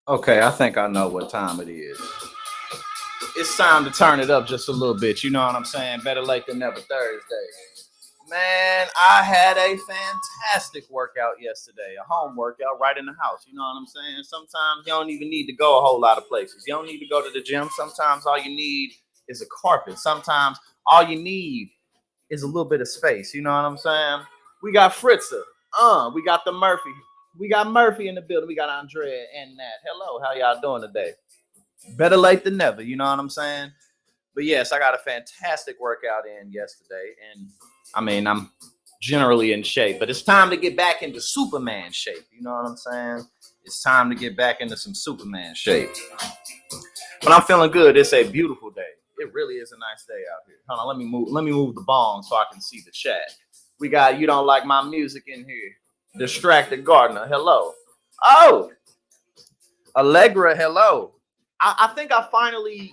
Okay, I think I know what time it is. It's time to turn it up just a little bit. You know what I'm saying? Better late than never Thursday. Man, I had a fantastic workout yesterday. A home workout right in the house. You know what I'm saying? Sometimes you don't even need to go a whole lot of places. You don't need to go to the gym. Sometimes all you need is a carpet. Sometimes all you need is a little bit of space. You know what I'm saying? We got Fritza. We got the Murphy. We got Murphy in the building. We got Andrea and Nat. Hello, how y'all doing today? Better late than never. You know what I'm saying? But yes, I got a fantastic workout in yesterday. And I mean, I'm generally in shape, but it's time to get back into Superman shape. You know what I'm saying? It's time to get back into some Superman shape. But I'm feeling good. It's a beautiful day. It really is a nice day out here. Hold on, let me move the bong so I can see the chat. We got You Don't Like My Music in here. Distracted Gardener, hello. Oh, Allegra, hello. I think I finally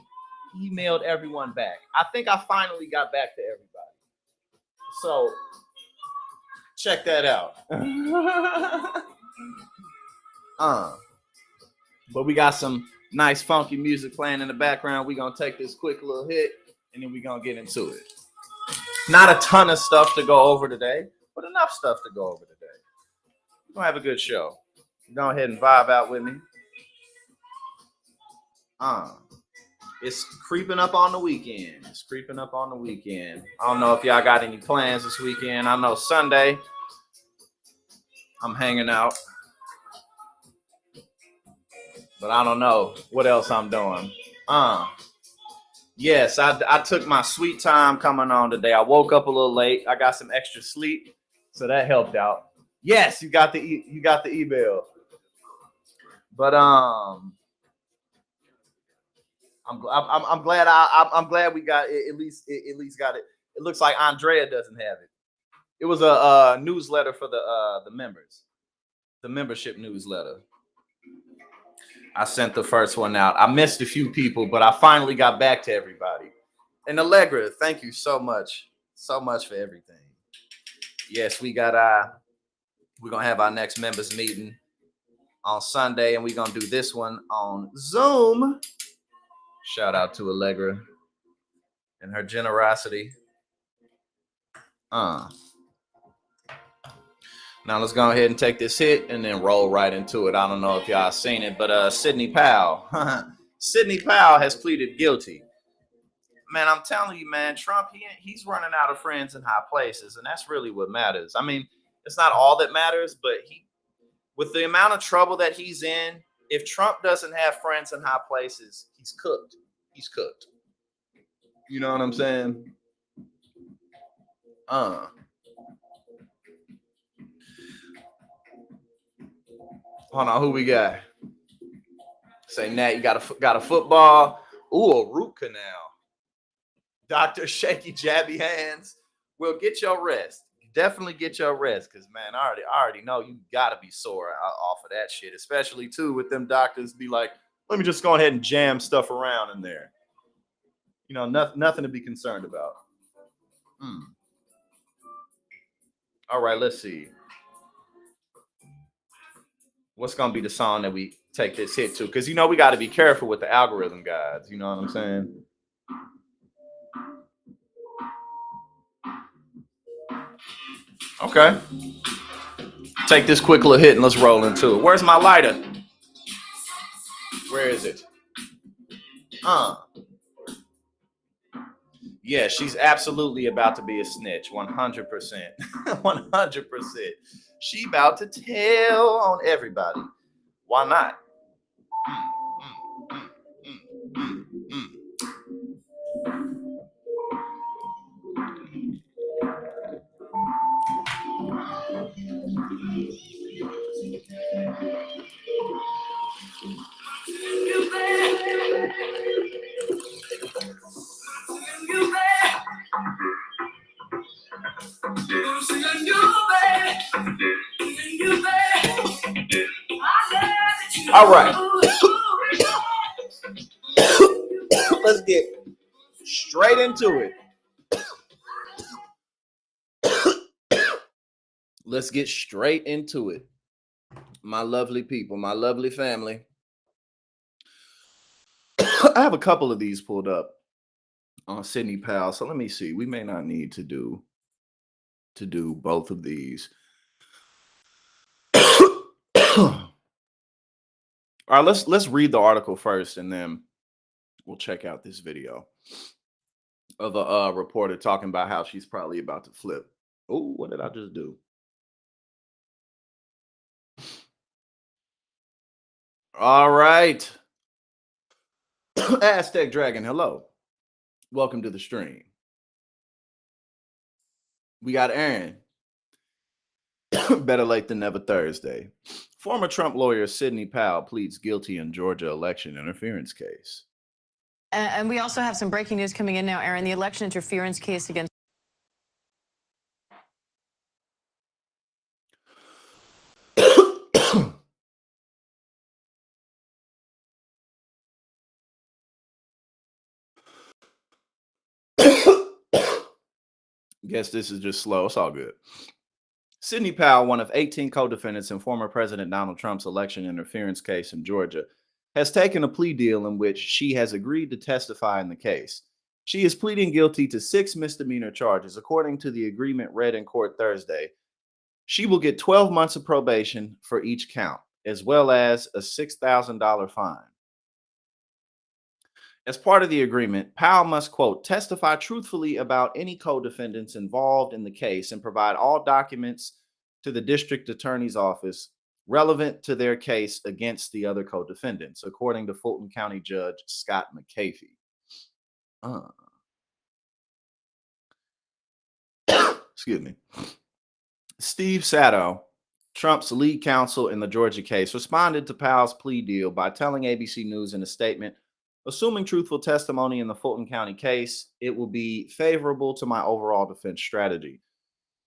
emailed everyone back. I think I finally got back to everybody. So check that out. But we got some nice funky music playing in the background. We're gonna take this quick little hit and then we're gonna get into it. Not a ton of stuff to go over today, but enough stuff to go over today. We're gonna have a good show. Go ahead and vibe out with me. It's creeping up on the weekend. It's creeping up on the weekend. I don't know if y'all got any plans this weekend. I know Sunday I'm hanging out, but I don't know what else I'm doing. Yes, I took my sweet time coming on today. I woke up a little late. I got some extra sleep, so that helped out. Yes, you got the email. But I'm glad I'm glad we got it, at least got it. It looks like Andrea doesn't have it. It was a newsletter for the members, the membership newsletter. I sent the first one out. I missed a few people, but I finally got back to everybody. And Allegra, thank you so much for everything. Yes, we're gonna have our next members meeting on Sunday, and we're gonna do this one on Zoom. Shout out to Allegra and her generosity. Now let's go ahead and take this hit and then roll right into it. I don't know if y'all seen it, but Sidney Powell. Sidney Powell has pleaded guilty. Man, I'm telling you, man, Trump, he's running out of friends in high places, and that's really what matters. I mean, it's not all that matters, but with the amount of trouble that he's in, if Trump doesn't have friends in high places, he's cooked. He's cooked. You know what I'm saying? Hold on, who we got? Say, Nat, you got a football. Ooh, a root canal. Dr. Shaky Jabby Hands. Well, get your rest. Definitely get your rest, because, man, I already know you got to be sore off of that shit, especially, too, with them doctors be like, let me just go ahead and jam stuff around in there. You know, nothing to be concerned about. All right, let's see. What's going to be the song that we take this hit to? Because, you know, we got to be careful with the algorithm guys. You know what I'm saying? Okay. Take this quick little hit and let's roll into it. Where's my lighter? Where is it? Yeah, she's absolutely about to be a snitch. 100%. 100%. She about to tell on everybody. Why not? All right. Let's get straight into it. Let's get straight into it. My lovely people, my lovely family. I have a couple of these pulled up on Sidney Powell. So let me see. We may not need to do both of these. All right, let's read the article first, and then we'll check out this video of a reporter talking about how she's probably about to flip. Oh, what did I just do? All right. Aztec Dragon, hello. Welcome to the stream. We got Aaron. Better late than never Thursday. Former Trump lawyer Sidney Powell pleads guilty in Georgia election interference case. And we also have some breaking news coming in now, Aaron. The election interference case against Guess this is just slow. It's all good. Sidney Powell, one of 18 co-defendants in former President Donald Trump's election interference case in Georgia, has taken a plea deal in which she has agreed to testify in the case. She is pleading guilty to 6 misdemeanor charges, according to the agreement read in court Thursday. She will get 12 months of probation for each count, as well as a $6,000 fine. As part of the agreement, Powell must, quote, testify truthfully about any co-defendants involved in the case and provide all documents to the district attorney's office relevant to their case against the other co-defendants, according to Fulton County Judge Scott McAfee. Excuse me. Steve Sato, Trump's lead counsel in the Georgia case, responded to Powell's plea deal by telling ABC News in a statement, assuming truthful testimony in the Fulton County case, it will be favorable to my overall defense strategy.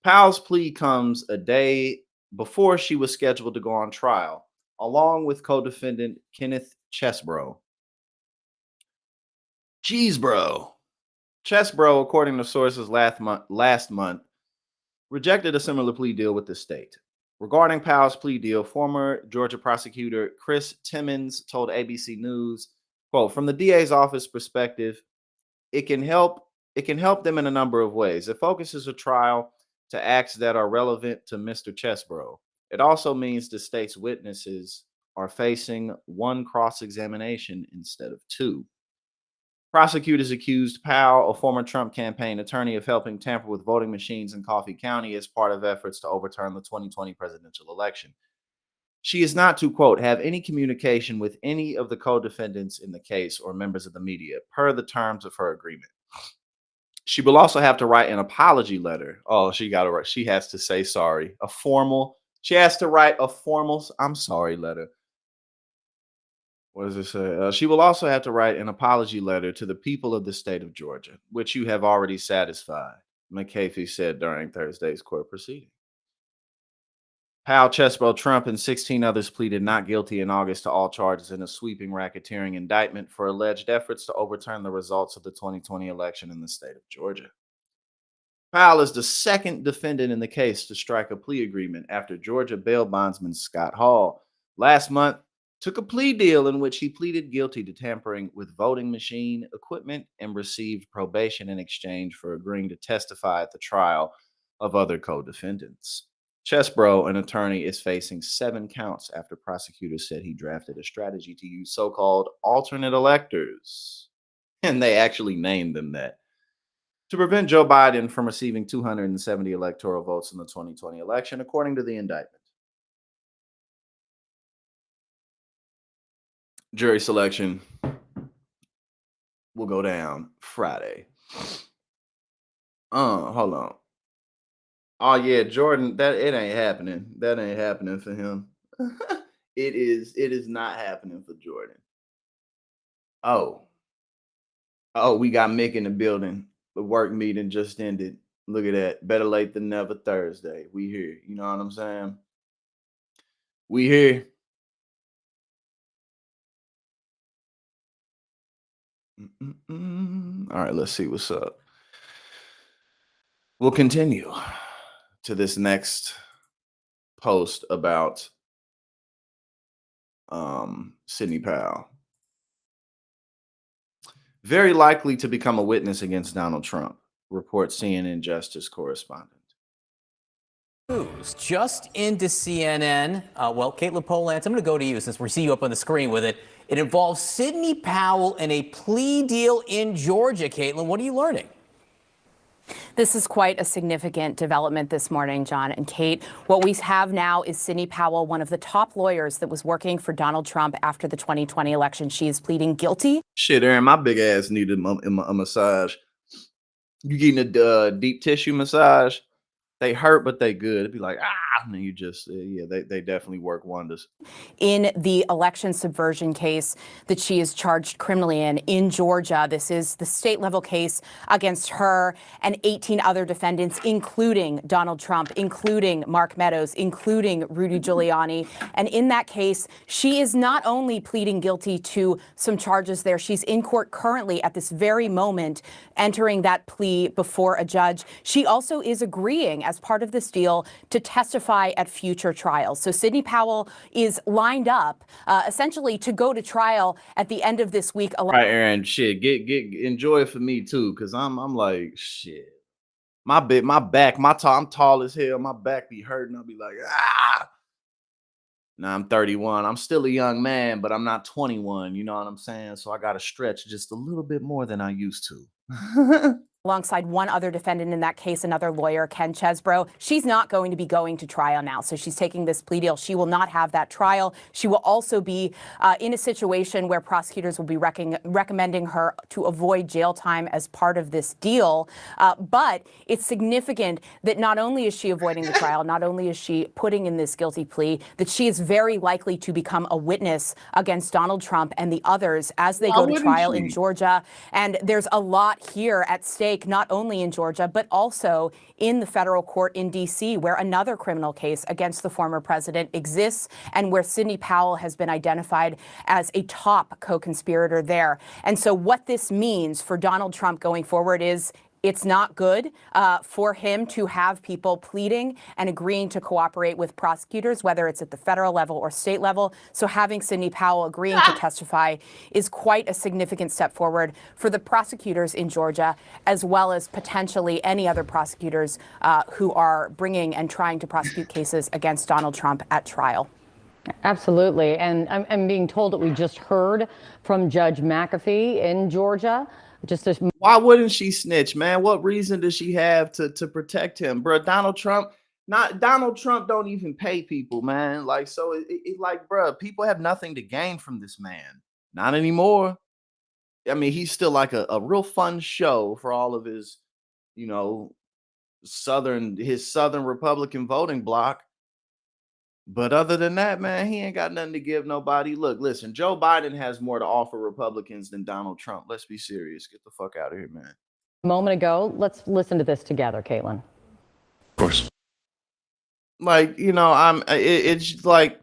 Powell's plea comes a day before she was scheduled to go on trial, along with co-defendant Kenneth Chesebro. Chesebro, according to sources last month, rejected a similar plea deal with the state. Regarding Powell's plea deal, former Georgia prosecutor Chris Timmons told ABC News, quote, from the DA's office perspective, it can help them in a number of ways. It focuses a trial to acts that are relevant to Mr. Chesebro. It also means the state's witnesses are facing one cross-examination instead of two. Prosecutors accused Powell, a former Trump campaign attorney, of helping tamper with voting machines in Coffee County as part of efforts to overturn the 2020 presidential election. She is not to, quote, have any communication with any of the co-defendants in the case or members of the media, per the terms of her agreement. She will also have to write an apology letter. Oh, she has to say sorry. She has to write a formal, I'm sorry letter. What does it say? She will also have to write an apology letter to the people of the state of Georgia, which you have already satisfied, McAfee said during Thursday's court proceeding. Powell, Chesebro, Trump, and 16 others pleaded not guilty in August to all charges in a sweeping racketeering indictment for alleged efforts to overturn the results of the 2020 election in the state of Georgia. Powell is the second defendant in the case to strike a plea agreement after Georgia bail bondsman Scott Hall last month took a plea deal in which he pleaded guilty to tampering with voting machine equipment and received probation in exchange for agreeing to testify at the trial of other co-defendants. Chesebro, an attorney, is facing 7 counts after prosecutors said he drafted a strategy to use so-called alternate electors, and they actually named them that, to prevent Joe Biden from receiving 270 electoral votes in the 2020 election, according to the indictment. Jury selection will go down Friday. Hold on. Oh yeah, Jordan, it ain't happening. That ain't happening for him. It is not happening for Jordan. Oh, oh, we got Mick in the building. The work meeting just ended. Look at that. Better late than never Thursday. We here. You know what I'm saying? We here. All right, let's see what's up. We'll continue to this next post about Sidney Powell. Very likely to become a witness against Donald Trump, reports CNN Justice correspondent. News just into CNN. Well, Caitlin Polantz, I'm going to go to you since we see you up on the screen with it. It involves Sidney Powell and a plea deal in Georgia. Caitlin, what are you learning? This is quite a significant development this morning, John and Kate. What we have now is Sidney Powell, one of the top lawyers that was working for Donald Trump after the 2020 election. She is pleading guilty. Shit, Aaron, my big ass needed a massage. You getting a deep tissue massage? They hurt, but they good. It'd be like, and then you just, yeah, they definitely work wonders. In the election subversion case that she is charged criminally in Georgia. This is the state level case against her and 18 other defendants, including Donald Trump, including Mark Meadows, including Rudy Giuliani. And in that case, she is not only pleading guilty to some charges there, she's in court currently at this very moment, entering that plea before a judge. She also is agreeing as part of this deal to testify at future trials. So Sidney Powell is lined up essentially to go to trial at the end of this week. All right, Aaron, shit, get enjoy it for me too, because I'm like, shit. I'm tall as hell. My back be hurting. I'll be like, Now I'm 31. I'm still a young man, but I'm not 21. You know what I'm saying? So I got to stretch just a little bit more than I used to. Alongside one other defendant in that case, another lawyer, Ken Chesbro. She's not going to be going to trial now, so she's taking this plea deal. She will not have that trial. She will also be in a situation where prosecutors will be recommending her to avoid jail time as part of this deal. But it's significant that not only is she avoiding the trial, not only is she putting in this guilty plea, that she is very likely to become a witness against Donald Trump and the others as they go to trial in Georgia. And there's a lot here at stake, not only in Georgia, but also in the federal court in D.C., where another criminal case against the former president exists and where Sidney Powell has been identified as a top co-conspirator there. And so what this means for Donald Trump going forward is it's not good for him to have people pleading and agreeing to cooperate with prosecutors, whether it's at the federal level or state level. So having Sidney Powell agreeing to testify is quite a significant step forward for the prosecutors in Georgia, as well as potentially any other prosecutors who are bringing and trying to prosecute cases against Donald Trump at trial. Absolutely. And I'm being told that we just heard from Judge McAfee in Georgia. Why wouldn't she snitch, man? What reason does she have to protect him, bro? Donald Trump don't even pay people, man. Like, so it like, bro, people have nothing to gain from this man. Not anymore. I mean, he's still like a real fun show for all of his, you know, southern Republican voting bloc. But other than that, man, he ain't got nothing to give nobody. Look, listen, Joe Biden has more to offer Republicans than Donald Trump. Let's be serious. Get the fuck out of here, man. A moment ago, let's listen to this together, Caitlin. Of course. Like, you know, it's like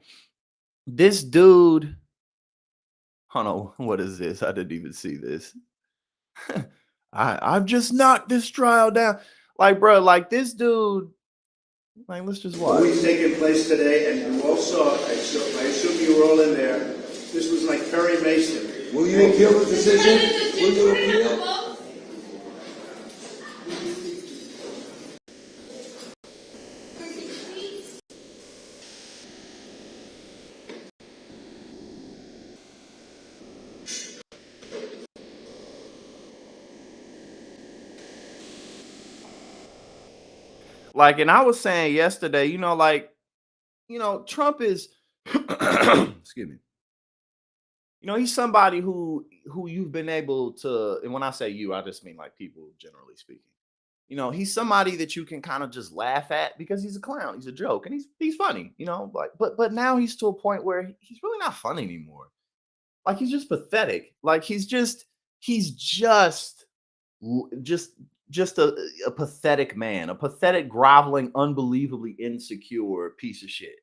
this dude. Hold on, what is this? I didn't even see this. I've just knocked this trial down. Like, bro, like this dude. Like, let's just watch. Always taking place today, and you all saw it. I assume you were all in there. This was like Perry Mason. Will you appeal the decision? Will you appeal? Like, and I was saying yesterday, you know, like, you know, Trump is, excuse me. You know, he's somebody who you've been able to, and when I say you, I just mean like people generally speaking. You know, he's somebody that you can kind of just laugh at because he's a clown, he's a joke, and he's funny, you know, like, but now he's to a point where he's really not funny anymore. Like he's just pathetic. Like he's just just a pathetic man, a pathetic, groveling, unbelievably insecure piece of shit.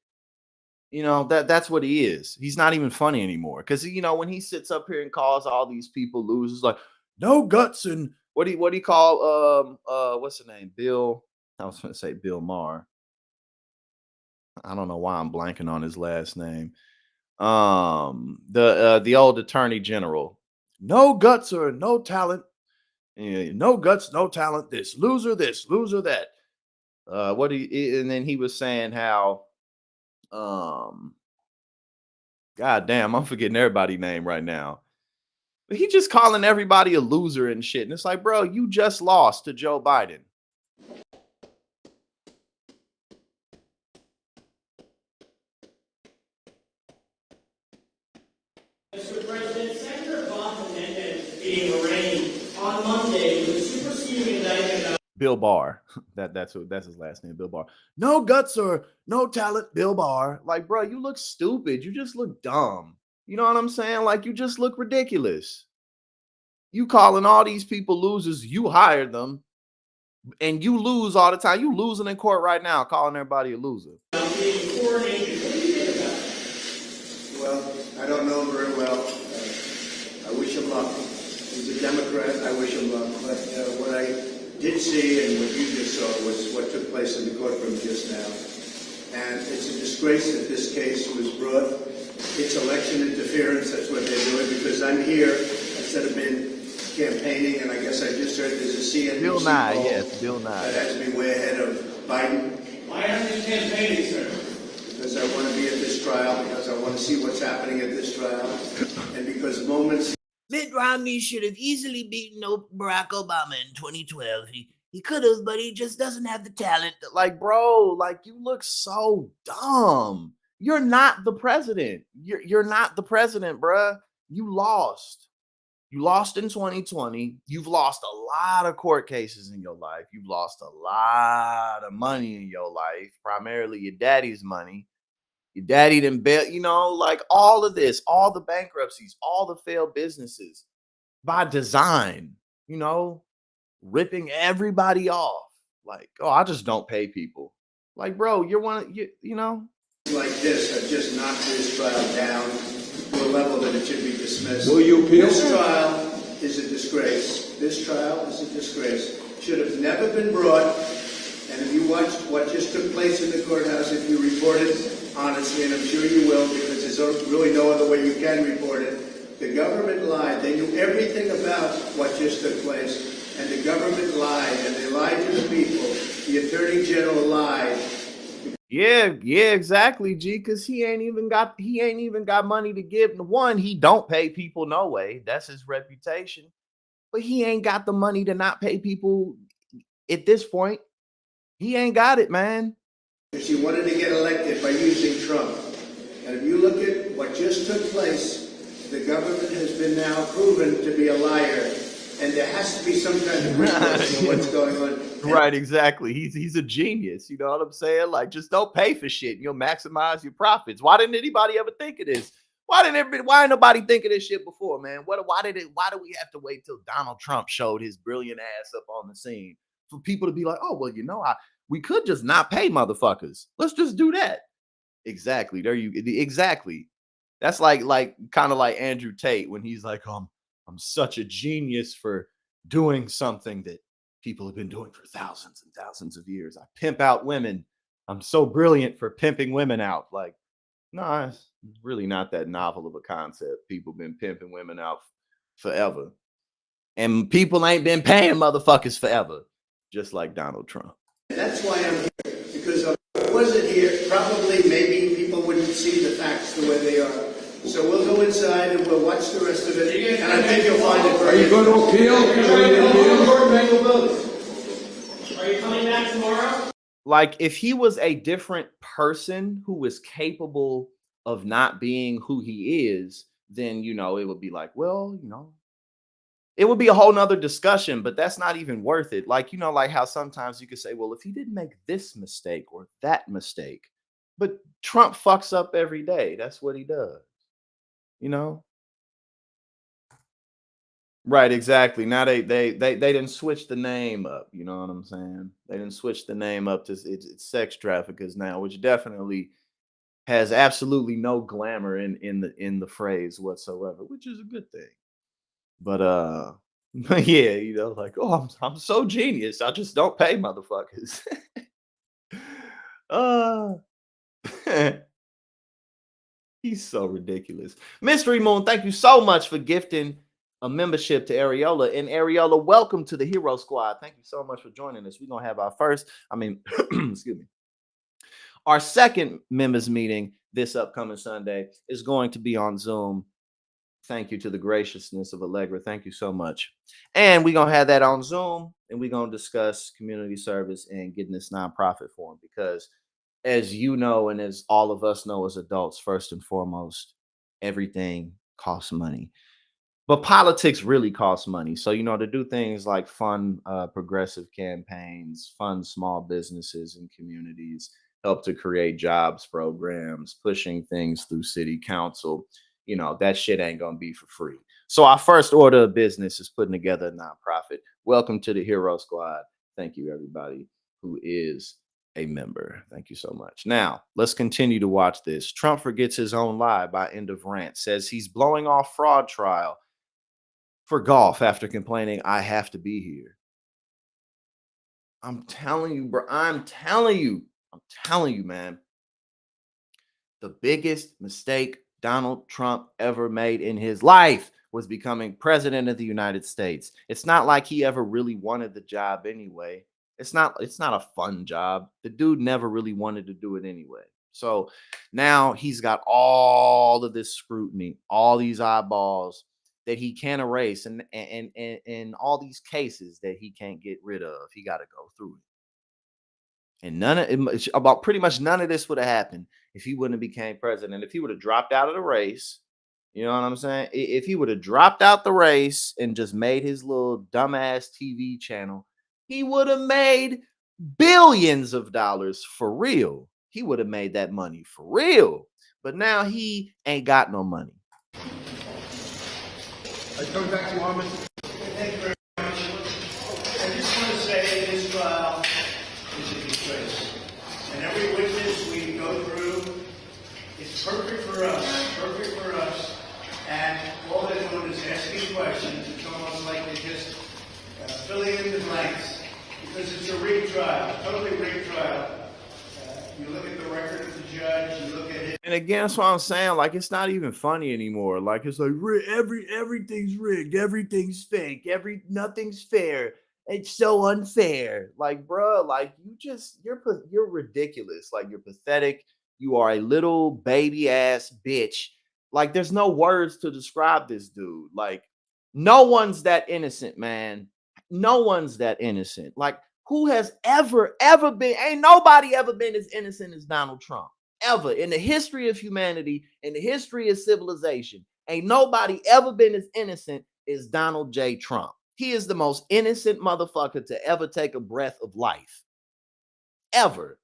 That's what he is. He's not even funny anymore. Because when he sits up here and calls all these people losers, like no guts, and what do you call what's the name? Bill. I was gonna say Bill Maher. I don't know why I'm blanking on his last name. The old attorney general. No guts or no talent. No guts, no talent. This loser, that. And then he was saying how God damn, I'm forgetting everybody's name right now. But he just calling everybody a loser and shit. And it's like, bro, you just lost to Joe Biden. Mr. President, Senator Bob Menendez being arraigned on Monday with superseding indictment of Bill Barr. That's his last name, Bill Barr. No guts or no talent, Bill Barr. Like, bro, you look stupid. You just look dumb. You know what I'm saying? Like, you just look ridiculous. You calling all these people losers, you hired them, and you lose all the time. You losing in court right now, calling everybody a loser. being coronated. What do you think about it? Well, I don't know him very well. I wish him luck. He's a Democrat. I wish him luck. But what I did see and what you just saw was what took place in the courtroom just now. And it's a disgrace that this case was brought. It's election interference. That's what they're doing because I'm here instead of been campaigning, and I guess I just heard there's a CNBC Bill Nye, poll yes, Bill Nye. that has me way ahead of Biden. Why aren't you campaigning, sir? Because I want to be at this trial, because I want to see what's happening at this trial, and because moments. Mitt Romney should have easily beaten Barack Obama in 2012. He could have, but he just doesn't have the talent. Like, bro, like you look so dumb. You're not the president. You're not the president, bruh. You lost. You lost in 2020. You've lost a lot of court cases in your life. You've lost a lot of money in your life, primarily your daddy's money. Your daddy didn't bail, like all of this, all the bankruptcies, all the failed businesses by design, ripping everybody off. Like, oh, I just don't pay people. Like, bro, you're one, Like this have just knocked this trial down to a level that it should be dismissed. Will you appeal? This trial is a disgrace. This trial is a disgrace. Should have never been brought. And if you watched what just took place in the courthouse, if you reported honestly, and I'm sure you will, because there's really no other way you can report it, the government lied. They knew everything about what just took place, and the government lied, and they lied to the people. The Attorney General lied. Yeah, exactly, G. Because he ain't even got money to give. One, he don't pay people no way. That's his reputation. But he ain't got the money to not pay people at this point. He ain't got it, man. She wanted to get elected by using Trump. And if you look at what just took place, the government has been now proven to be a liar. And there has to be some kind of reason of what's going on. Right, exactly. He's a genius. You know what I'm saying? Like, just don't pay for shit. You'll maximize your profits. Why didn't anybody ever think of this? Why ain't nobody think of this shit before, man? Why do we have to wait till Donald Trump showed his brilliant ass up on the scene for people to be like, oh, well, we could just not pay motherfuckers. Let's just do that. Exactly. Exactly. That's like kind of like Andrew Tate when he's like, I'm such a genius for doing something that people have been doing for thousands and thousands of years. I pimp out women. I'm so brilliant for pimping women out. Like, no, it's really not that novel of a concept. People been pimping women out forever. And people ain't been paying motherfuckers forever, just like Donald Trump. That's why I'm here, because if I wasn't here, probably maybe people wouldn't see the facts the way they are. So we'll go inside and we'll watch the rest of it, and I think you'll find it very Are you going to appeal? Are you coming back tomorrow? Like, if he was a different person who was capable of not being who he is, then, it would be like, well, it would be a whole nother discussion, but that's not even worth it. Like, like how sometimes you could say, well, if he didn't make this mistake or that mistake, but Trump fucks up every day. That's what he does. Right, exactly. Now they didn't switch the name up. You know what I'm saying? They didn't switch the name up to it's sex traffickers now, which definitely has absolutely no glamour in the phrase whatsoever, which is a good thing. But but yeah, like, oh, I'm so genius. I just don't pay motherfuckers. uh He's so ridiculous. Mystery Moon, thank you so much for gifting a membership to Areola. And Areola, welcome to the Hero Squad. Thank you so much for joining us. We're gonna have our first, excuse me, our second members meeting this upcoming Sunday is going to be on Zoom. Thank you to the graciousness of Allegra. Thank you so much. And we're gonna have that on Zoom, and we're gonna discuss community service and getting this nonprofit formed because, as you know, and as all of us know as adults, first and foremost, everything costs money. But politics really costs money. So, to do things like fund progressive campaigns, fund small businesses and communities, help to create jobs programs, pushing things through city council, that shit ain't going to be for free. So, our first order of business is putting together a nonprofit. Welcome to the Hero Squad. Thank you, everybody who is a member. Thank you so much. Now, let's continue to watch this. Trump forgets his own lie by end of rant, says he's blowing off fraud trial for golf after complaining, I have to be here. I'm telling you, bro. I'm telling you, man. The biggest mistake Donald Trump ever made in his life was becoming president of the United States. It's not like he ever really wanted the job anyway. It's not a fun job. The dude never really wanted to do it anyway. So now he's got all of this scrutiny, all these eyeballs that he can't erase, and all these cases that he can't get rid of. He got to go through it. And about pretty much none of this would have happened if he wouldn't have became president. If he would have dropped out of the race, you know what I'm saying? If he would have dropped out the race and just made his little dumbass TV channel, he would have made billions of dollars for real. He would have made that money for real. But now he ain't got no money. Coming back to you, Armin. Thank you very much. I just want to say this trial is a disgrace. And every witness we go through is perfect for us. And all they're doing is asking questions. It's almost like they're just filling in the blanks. Because it's a rigged trial, totally rigged trial. You look at the record of the judge, you look at it. And again, that's what I'm saying. Like, it's not even funny anymore. Like, it's like everything's rigged, everything's fake, nothing's fair. It's so unfair. Like, bro, like you're ridiculous. Like, you're pathetic. You are a little baby ass bitch. Like, there's no words to describe this dude. Like, no one's that innocent, man. No one's that innocent. Like, who has ever been? Ain't nobody ever been as innocent as Donald Trump. Ever in the history of humanity, in the history of civilization, ain't nobody ever been as innocent as Donald J. Trump. He is the most innocent motherfucker to ever take a breath of life. Ever.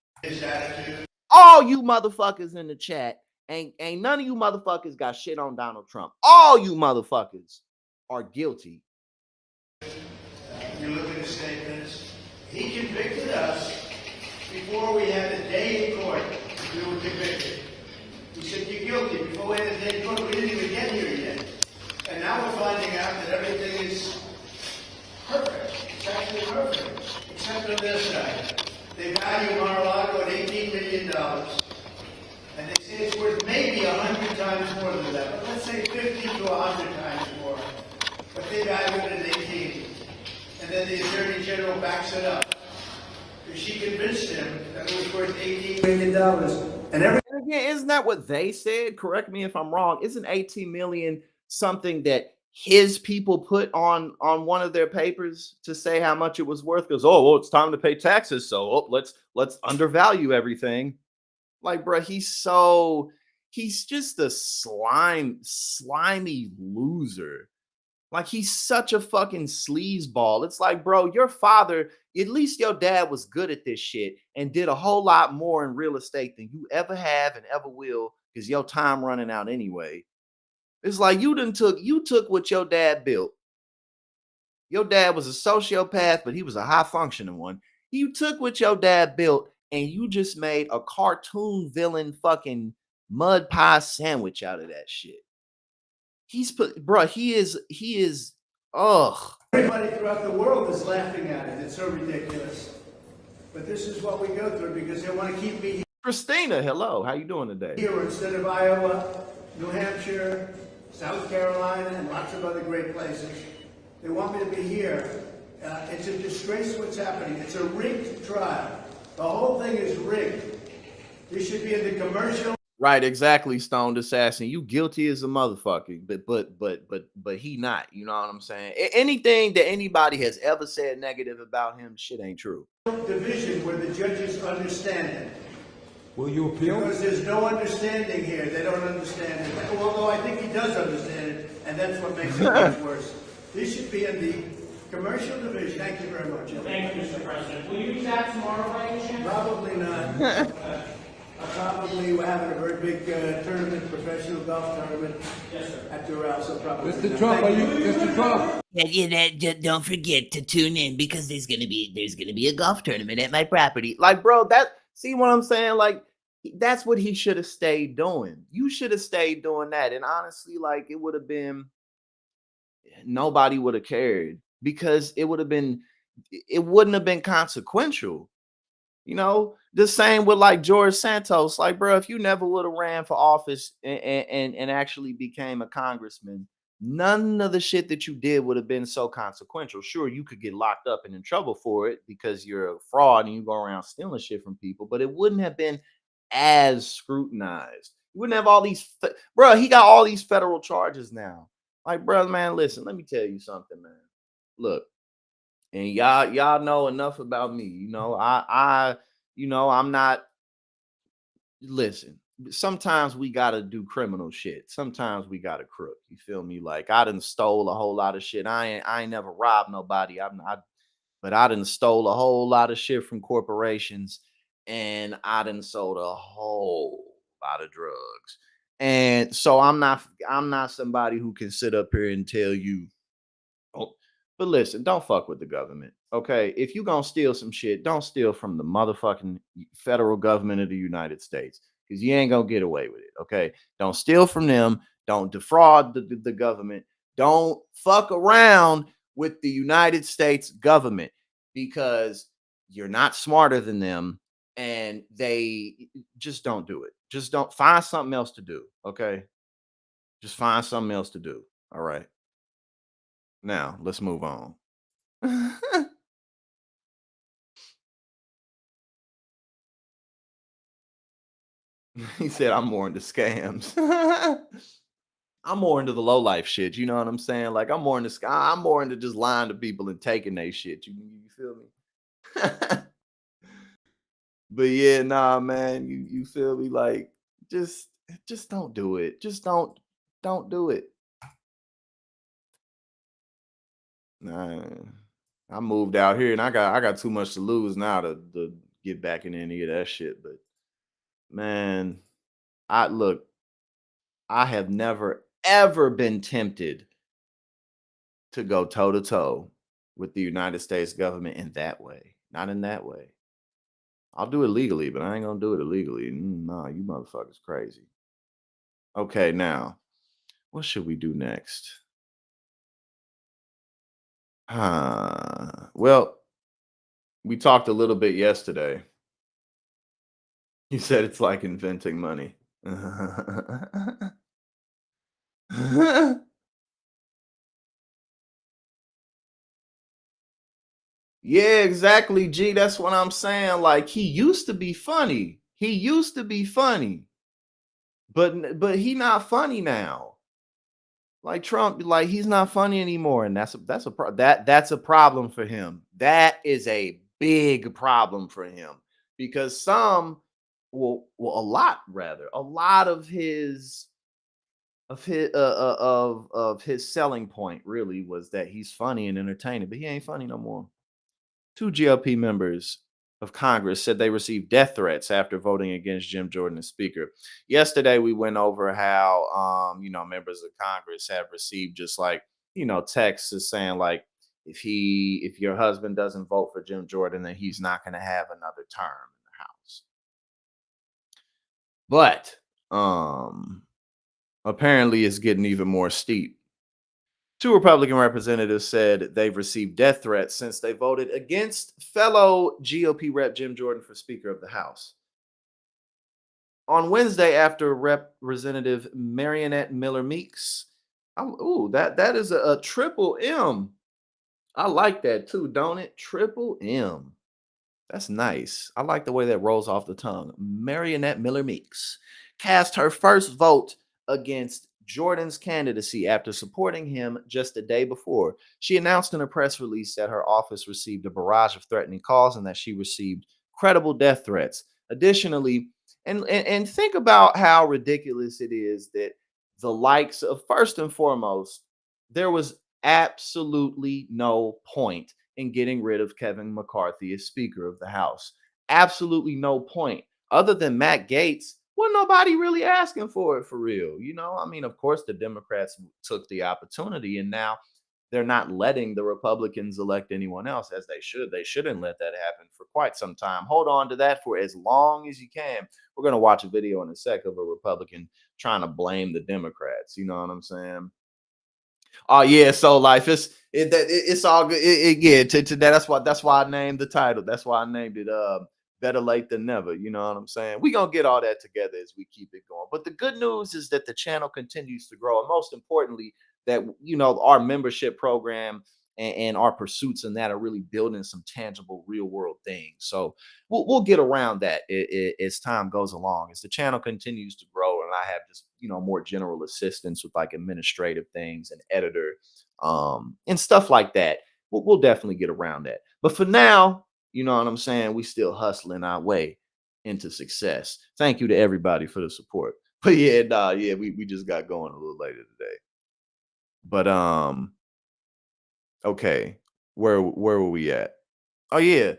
All you motherfuckers in the chat, ain't none of you motherfuckers got shit on Donald Trump. All you motherfuckers are guilty. You look at his statements. He convicted us before we had a day in court. We were convicted. He said, you're guilty. Before we had a day in court, we didn't even get here yet. And now we're finding out that everything is perfect. It's actually perfect. Except on their side. They value Mar-a-Lago at $18 million. And they say it's worth maybe 100 times more than that. But let's say 50 to 100 times more. But they value it at 18. And then the Attorney General backs it up. Because she convinced him that it was worth $18 million. And again, isn't that what they said? Correct me if I'm wrong. Isn't 18 million something that his people put on one of their papers to say how much it was worth? Because, it's time to pay taxes. So let's undervalue everything. Like, bro, he's just a slimy loser. Like, he's such a fucking sleazeball. It's like, bro, your father, at least your dad was good at this shit and did a whole lot more in real estate than you ever have and ever will because your time running out anyway. It's like you took what your dad built Your dad was a sociopath, but he was a high functioning one. You took what your dad built and you just made a cartoon villain fucking mud pie sandwich out of that shit. He's put, bro, he is, ugh. Everybody throughout the world is laughing at it. It's so ridiculous. But this is what we go through because they want to keep me Christina, hello. How you doing today? here instead of Iowa, New Hampshire, South Carolina, and lots of other great places. They want me to be here. It's a disgrace what's happening. It's a rigged trial. The whole thing is rigged. This should be in the commercial. Right, exactly, Stoned Assassin. You guilty as a motherfucker, but he not. You know what I'm saying? Anything that anybody has ever said negative about him, shit ain't true. Division where the judges understand it. Will you appeal? Because there's no understanding here. They don't understand it. Although I think he does understand it, and that's what makes it much worse. This should be in the commercial division. Thank you very much. Thank you, Mr. President. Will you be back tomorrow by any chance? Probably not. Probably we're having a very big tournament, professional golf tournament. Yes, sir. At Doral, so probably. Mr. not. Trump, are Thank you, Mr. Trump? Don't forget to tune in because there's gonna be a golf tournament at my property. Like, bro, that see what I'm saying? Like, that's what he should have stayed doing. You should have stayed doing that. And honestly, like, it would have been nobody would have cared because it wouldn't have been consequential. You know, the same with like George Santos. Like, bro, if you never would have ran for office and actually became a congressman, none of the shit that you did would have been so consequential. Sure, you could get locked up and in trouble for it because you're a fraud and you go around stealing shit from people, but it wouldn't have been as scrutinized. You wouldn't have all these, bro. He got all these federal charges now. Like, brother, man, listen, let me tell you something, man. Look, and y'all know enough about me. You know, I'm not. Listen, sometimes we gotta do criminal shit. Sometimes we gotta crook. You feel me? Like, I done stole a whole lot of shit. I ain't never robbed nobody. But I done stole a whole lot of shit from corporations, and I done sold a whole lot of drugs. And so I'm not somebody who can sit up here and tell you, oh, but listen, don't fuck with the government. Okay. If you gonna steal some shit, don't steal from the motherfucking federal government of the United States. Because you ain't gonna get away with it. Okay. Don't steal from them. Don't defraud the government. Don't fuck around with the United States government because you're not smarter than them. And they just don't do it. Just don't find something else to do. Okay. Just find something else to do. All right. Now let's move on. He said, I'm more into scams. I'm more into the low life shit. You know what I'm saying? Like, I'm more into just lying to people and taking their shit. You feel me? But yeah, nah, man, you feel me? Like, just don't do it. Just don't do it. Nah, I moved out here and I got too much to lose now to get back in any of that shit. But man, I have never ever been tempted to go toe to toe with the United States government in that way. Not in that way. I'll do it legally, but I ain't gonna do it illegally. Nah, you motherfuckers crazy. Okay, now, what should we do next? Well, we talked a little bit yesterday. You said it's like inventing money. Yeah, exactly, G. That's what I'm saying. Like, he used to be funny. He used to be funny. But he not funny now. Like Trump, like he's not funny anymore, and that's a problem for him. That is a big problem for him because a lot of his selling point really was that he's funny and entertaining, but he ain't funny no more. 2 GOP members of Congress said they received death threats after voting against Jim Jordan as Speaker. Yesterday, we went over how, members of Congress have received just like, texts saying like, if your husband doesn't vote for Jim Jordan, then he's not going to have another term in the House. But apparently it's getting even more steep. 2 Republican representatives said they've received death threats since they voted against fellow GOP Rep Jim Jordan for Speaker of the House. On Wednesday, after Representative Marionette Miller Meeks, that is a triple M. I like that too, don't it? Triple M. That's nice. I like the way that rolls off the tongue. Marionette Miller Meeks cast her first vote against Jordan's candidacy after supporting him just a day before. She announced in a press release that her office received a barrage of threatening calls and that she received credible death threats. Additionally, and think about how ridiculous it is that the likes of, first and foremost, there was absolutely no point in getting rid of Kevin McCarthy as Speaker of the House. Absolutely no point. Other than Matt Gaetz, well, nobody really asking for it for real. I mean, of course, the Democrats took the opportunity, and now they're not letting the Republicans elect anyone else, as they should. They shouldn't let that happen for quite some time. Hold on to that for as long as you can. We're going to watch a video in a sec of a Republican trying to blame the Democrats. You know what I'm saying? Oh yeah, so life it's all good. That's why I named the title. That's why I named it better late than never. You know what I'm saying? We're gonna get all that together as we keep it going. But the good news is that the channel continues to grow, and most importantly, that our membership program and our pursuits in that are really building some tangible real world things. So we'll get around that as time goes along, as the channel continues to grow, and I have just more general assistance with like administrative things and editor and stuff like that. We'll definitely get around that. But for now, you know what I'm saying, we still hustling our way into success. Thank you to everybody for the support. But we just got going a little later today. But okay, where were we at? Oh yeah.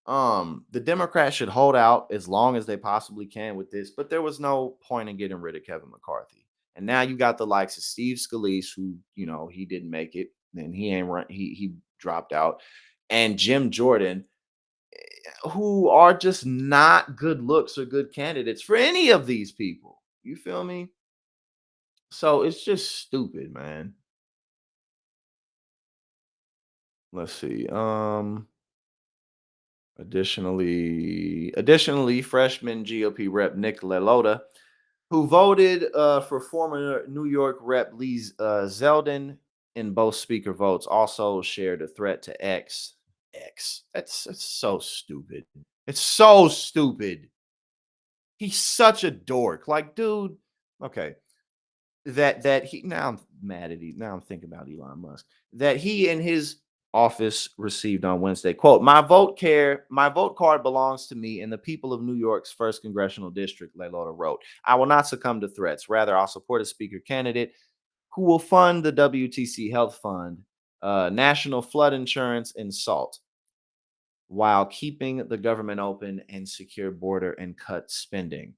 The Democrats should hold out as long as they possibly can with this, but there was no point in getting rid of Kevin McCarthy. And now you got the likes of Steve Scalise, who, he didn't make it, and he dropped out, and Jim Jordan, who are just not good looks or good candidates for any of these people. You feel me? So it's just stupid, man. Let's see. Additionally, freshman GOP Rep Nick LaLota, who voted for former New York Rep Lee Zeldin in both speaker votes, also shared a threat to X. That's so stupid. It's so stupid. He's such a dork. Like, dude. Okay. That he, now I'm mad at now I'm thinking about Elon Musk, that he and his office received on Wednesday, quote, my vote card belongs to me and the people of New York's 1st congressional district, LaLota wrote. I will not succumb to threats. Rather, I'll support a speaker candidate who will fund the WTC Health Fund, national flood insurance, and SALT, while keeping the government open and secure border and cut spending.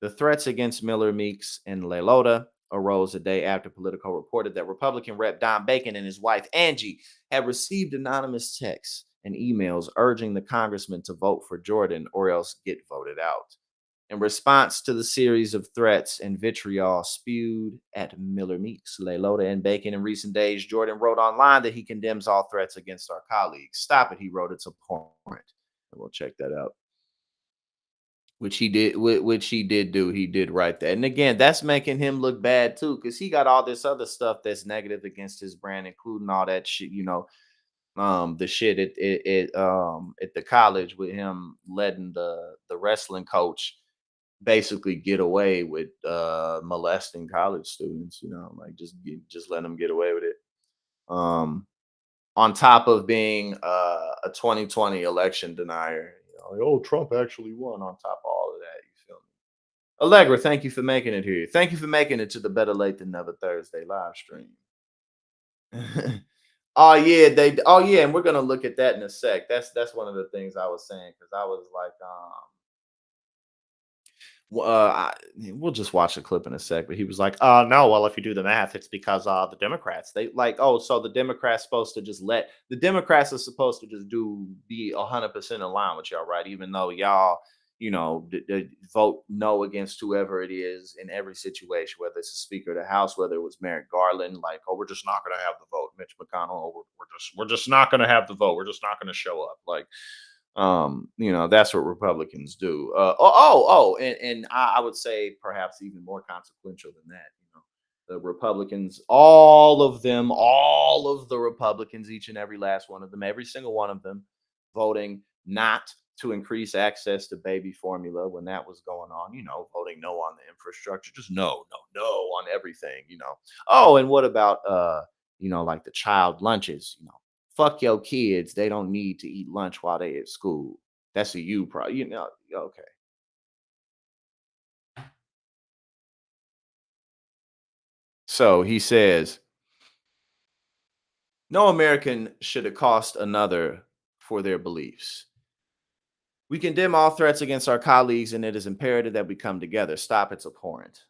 The threats against Miller Meeks and LaLota arose a day after Politico reported that Republican Rep Don Bacon and his wife Angie had received anonymous texts and emails urging the congressman to vote for Jordan or else get voted out. In response to the series of threats and vitriol spewed at Miller Meeks, LaLota, and Bacon in recent days, Jordan wrote online that he condemns all threats against our colleagues. Stop it, he wrote. It's abhorrent. And we'll check that out. Which he did do. He did write that. And again, that's making him look bad too, because he got all this other stuff that's negative against his brand, including all that shit, the shit at the college with him letting the wrestling coach basically get away with molesting college students, like just letting them get away with it. On top of being a 2020 election denier. Trump actually won on top of all of that. You feel me? Allegra, thank you for making it here. Thank you for making it to the Better Late Than Never Thursday live stream. And we're gonna look at that in a sec. That's one of the things I was saying, because I was like, We'll just watch the clip in a sec. But he was like, no, well, if you do the math, it's because the Democrats, they like, oh, so the Democrats supposed to just the Democrats are supposed to just be 100% in line with y'all, right? Even though y'all, vote no against whoever it is in every situation, whether it's the Speaker of the House, whether it was Merrick Garland, like, oh, we're just not going to have the vote. Mitch McConnell, oh, we're just not going to have the vote. We're just not going to show up. Like, that's what Republicans do. And I would say perhaps even more consequential than that. The Republicans, all of the Republicans, each and every last one of them, every single one of them, voting not to increase access to baby formula when that was going on, voting no on the infrastructure, just no on everything, Oh, and what about like the child lunches, fuck your kids. They don't need to eat lunch while they at school. That's a you problem, okay. So he says, no American should accost another for their beliefs. We condemn all threats against our colleagues, and it is imperative that we come together. Stop, it's abhorrent.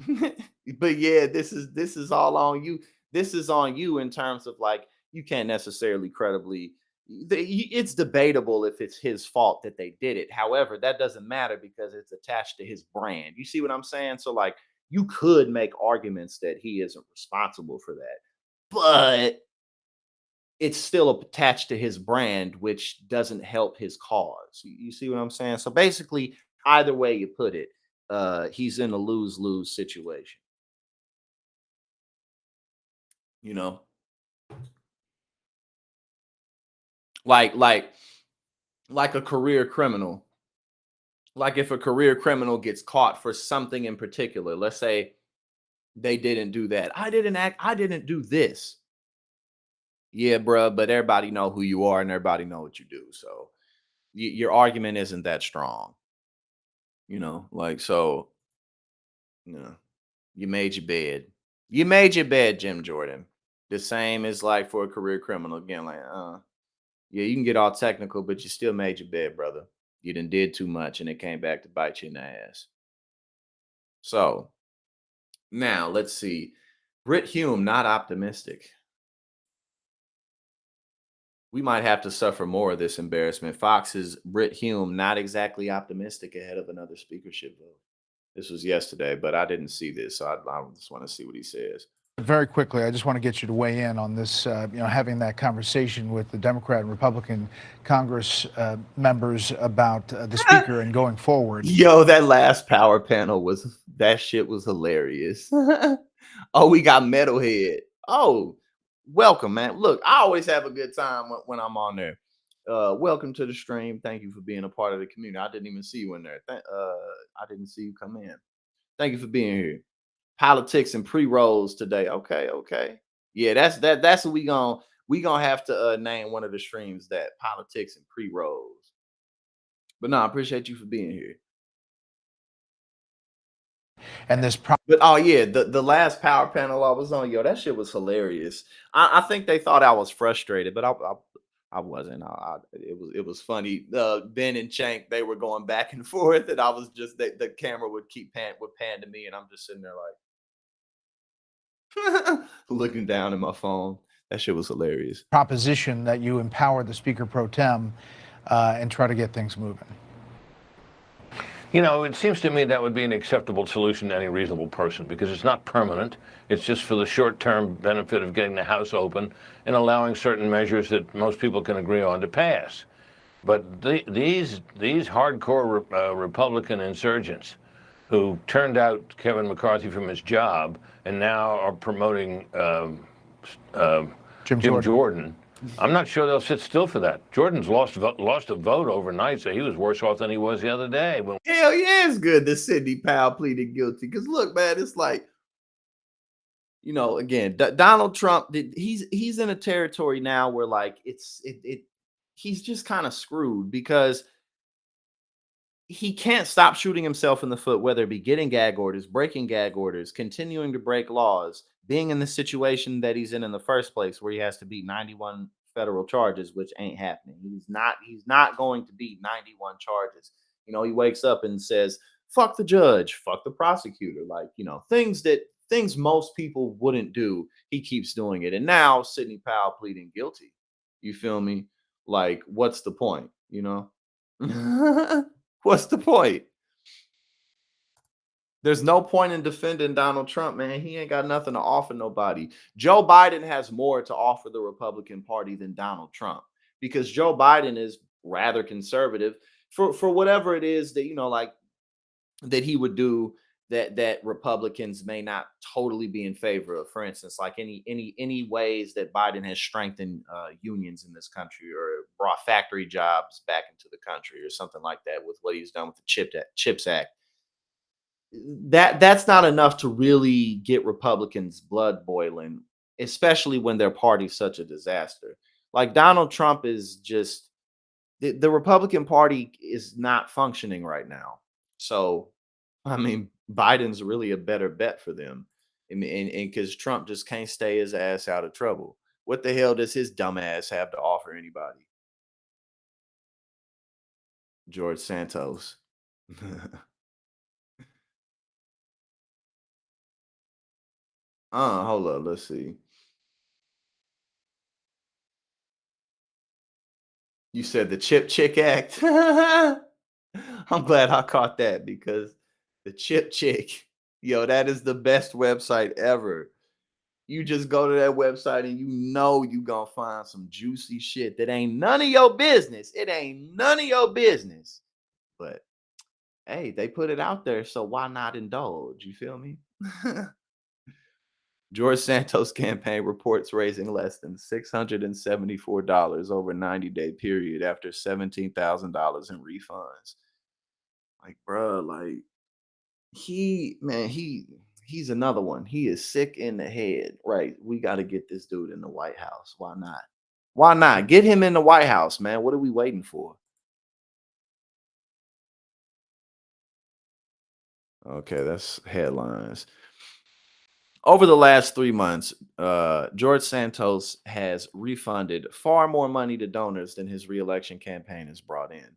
But yeah, this is all on you. This is on you in terms of like, you can't necessarily credibly. It's debatable if it's his fault that they did it. However, that doesn't matter because it's attached to his brand. You see what I'm saying? So like, you could make arguments that he isn't responsible for that, but it's still attached to his brand, which doesn't help his cause. You see what I'm saying? So basically, either way you put it, he's in a lose-lose situation. Like a career criminal. Like if a career criminal gets caught for something in particular, let's say they didn't do that. I didn't do this. Yeah, bruh, but everybody know who you are and everybody know what you do. So your argument isn't that strong. So, you made your bed. You made your bed, Jim Jordan. The same as like for a career criminal. Again, like, yeah, you can get all technical, but you still made your bed, brother. You done did too much and it came back to bite you in the ass. So now let's see. Brit Hume, not optimistic. We might have to suffer more of this embarrassment. Fox's Brit Hume, not exactly optimistic ahead of another speakership vote. This was yesterday, but I didn't see this, so I just want to see what he says. Very quickly, I just want to get you to weigh in on this, having that conversation with the Democrat and Republican Congress members about the speaker and going forward. Yo, that last power panel that shit was hilarious. Oh, we got Metalhead. Oh, welcome, man. Look, I always have a good time when I'm on there. Welcome to the stream. Thank you for being a part of the community. I didn't even see you in there. I didn't see you come in. Thank you for being here. Politics and pre-rolls today. Okay. Yeah, that's what we gonna have to name one of the streams, that politics and pre-rolls. But no, I appreciate you for being here. And this but oh yeah, the last power panel I was on, yo, that shit was hilarious. I think they thought I was frustrated, but I wasn't. It was funny. Ben and Chank, they were going back and forth, and I was just the camera would pan to me, and I'm just sitting there like looking down at my phone. That shit was hilarious. Proposition that you empower the Speaker pro tem and try to get things moving. It seems to me that would be an acceptable solution to any reasonable person, because it's not permanent. It's just for the short-term benefit of getting the House open and allowing certain measures that most people can agree on to pass. But these hardcore Republican insurgents who turned out Kevin McCarthy from his job and now are promoting Jim Jordan. I'm not sure they'll sit still for that. Jordan's lost a vote overnight, so he was worse off than he was the other day. Hell yeah, it's good that Sidney Powell pleaded guilty. Because look, man, it's like, again, Donald Trump, he's in a territory now where like he's just kind of screwed, because he can't stop shooting himself in the foot, whether it be getting gag orders, breaking gag orders, continuing to break laws, being in the situation that he's in the first place, where he has to beat 91 federal charges, which ain't happening. He's not going to beat 91 charges. He wakes up and says, fuck the judge, fuck the prosecutor, like, things most people wouldn't do. He keeps doing it. And now Sidney Powell pleading guilty. You feel me? Like, what's the point? What's the point? There's no point in defending Donald Trump, man. He ain't got nothing to offer nobody. Joe Biden has more to offer the Republican Party than Donald Trump, because Joe Biden is rather conservative for whatever it is that, like, that he would do that Republicans may not totally be in favor of. For instance, like any ways that Biden has strengthened unions in this country, or brought factory jobs back into the country, or something like that, with what he's done with the Chips Act. That's not enough to really get Republicans' blood boiling, especially when their party's such a disaster. Like, Donald Trump is just the Republican Party is not functioning right now. So, I mean, Biden's really a better bet for them, and because Trump just can't stay his ass out of trouble. What the hell does his dumb ass have to offer anybody? George Santos. Hold up. Let's see. You said the Chip Chick Act. I'm glad I caught that, because the Chip Chick, that is the best website ever. You just go to that website and you gonna find some juicy shit that ain't none of your business. It ain't none of your business. But hey, they put it out there, so why not indulge? You feel me? George Santos campaign reports raising less than $674 over 90-day period after $17,000 in refunds. Like, bro, like, he's another one. He is sick in the head, right? We got to get this dude in the White House. Why not? Why not? Get him in the White House, man. What are we waiting for? Okay, that's headlines. Over the last 3 months, George Santos has refunded far more money to donors than his reelection campaign has brought in,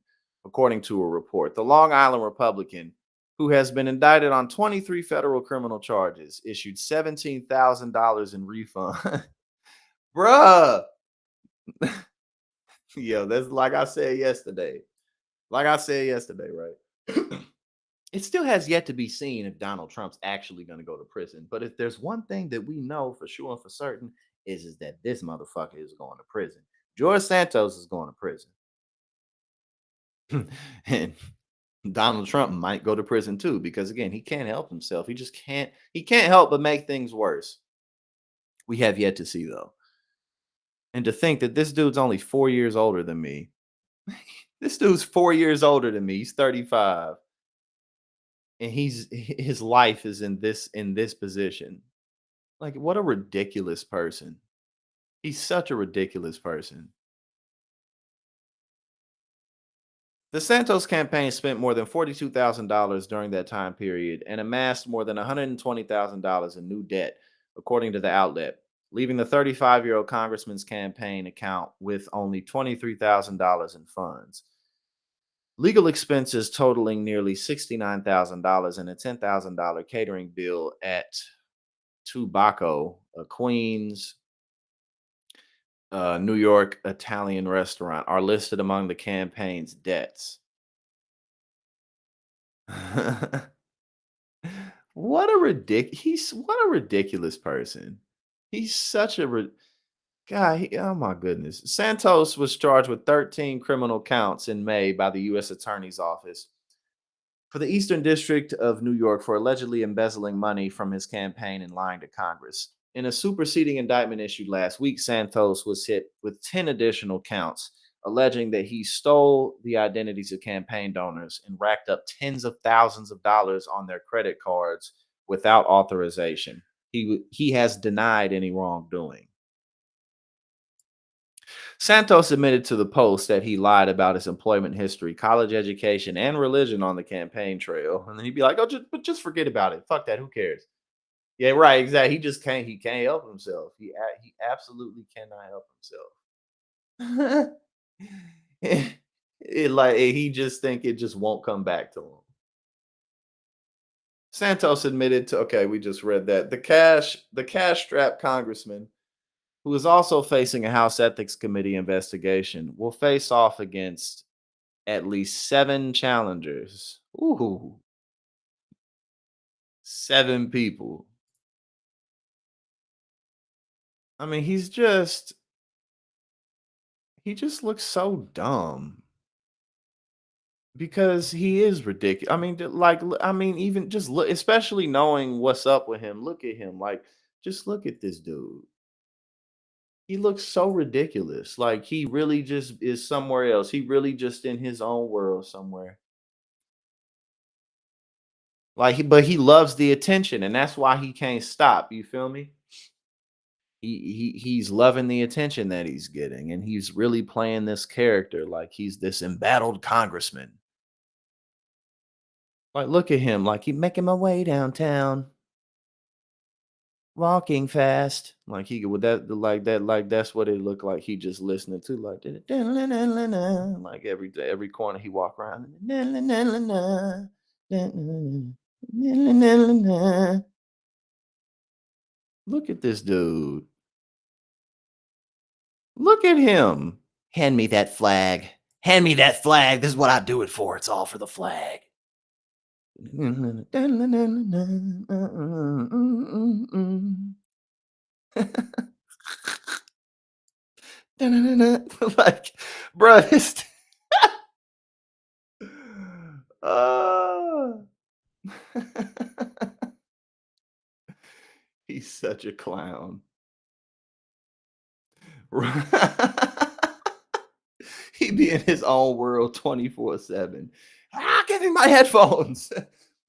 according to a report. The Long Island Republican, who has been indicted on 23 federal criminal charges, issued $17,000 in refund. Bruh. Yo, that's like I said yesterday. Right? It still has yet to be seen if Donald Trump's actually going to go to prison. But if there's one thing that we know for sure and for certain, is that this motherfucker is going to prison. George Santos is going to prison. And Donald Trump might go to prison too, because again, he can't help himself. He can't help but make things worse. We have yet to see, though. And to think that this dude's only 4 years older than me. This dude's 4 years older than me. He's 35. And his life is in this position. Like, what a ridiculous person. He's such a ridiculous person. The Santos campaign spent more than $42,000 during that time period and amassed more than $120,000 in new debt, according to the outlet, leaving the 35-year-old congressman's campaign account with only $23,000 in funds. Legal expenses totaling nearly $69,000 and a $10,000 catering bill at Tubacco, a Queens, New York Italian restaurant, are listed among the campaign's debts. What a ridiculous person. He's such a guy. Oh my goodness. Santos was charged with 13 criminal counts in May by the U.S. Attorney's Office for the Eastern District of New York for allegedly embezzling money from his campaign and lying to Congress. In a superseding indictment issued last week, Santos was hit with 10 additional counts, alleging that he stole the identities of campaign donors and racked up tens of thousands of dollars on their credit cards without authorization. He has denied any wrongdoing. Santos admitted to the Post that he lied about his employment history, college education, and religion on the campaign trail. And then he'd be like, "Oh, just forget about it. Fuck that. Who cares?" Yeah, right. Exactly. He can't help himself. He absolutely cannot help himself. He just think it just won't come back to him. Santos admitted to, okay, we just read that. The cash-strapped congressman, who is also facing a House Ethics Committee investigation, will face off against at least 7 challengers. Ooh. 7 people. I mean, he just looks so dumb. Because he is ridiculous. I mean, even just look, especially knowing what's up with him. Look at him. Like, just look at this dude. He looks so ridiculous. Like, he really just is somewhere else. He really just in his own world somewhere. But he loves the attention, and that's why he can't stop. You feel me? He's loving the attention that he's getting, and he's really playing this character like he's this embattled congressman. Like, look at him, like, he making my way downtown, walking fast. Like, he would that like that's what it looked like. He just listening to like like every corner he walk around. Look at this dude. Look at him. Hand me that flag. Hand me that flag. This is what I do it for. It's all for the flag. Like, bro, this he's such a clown. He be in his own world 24/7. Give me my headphones.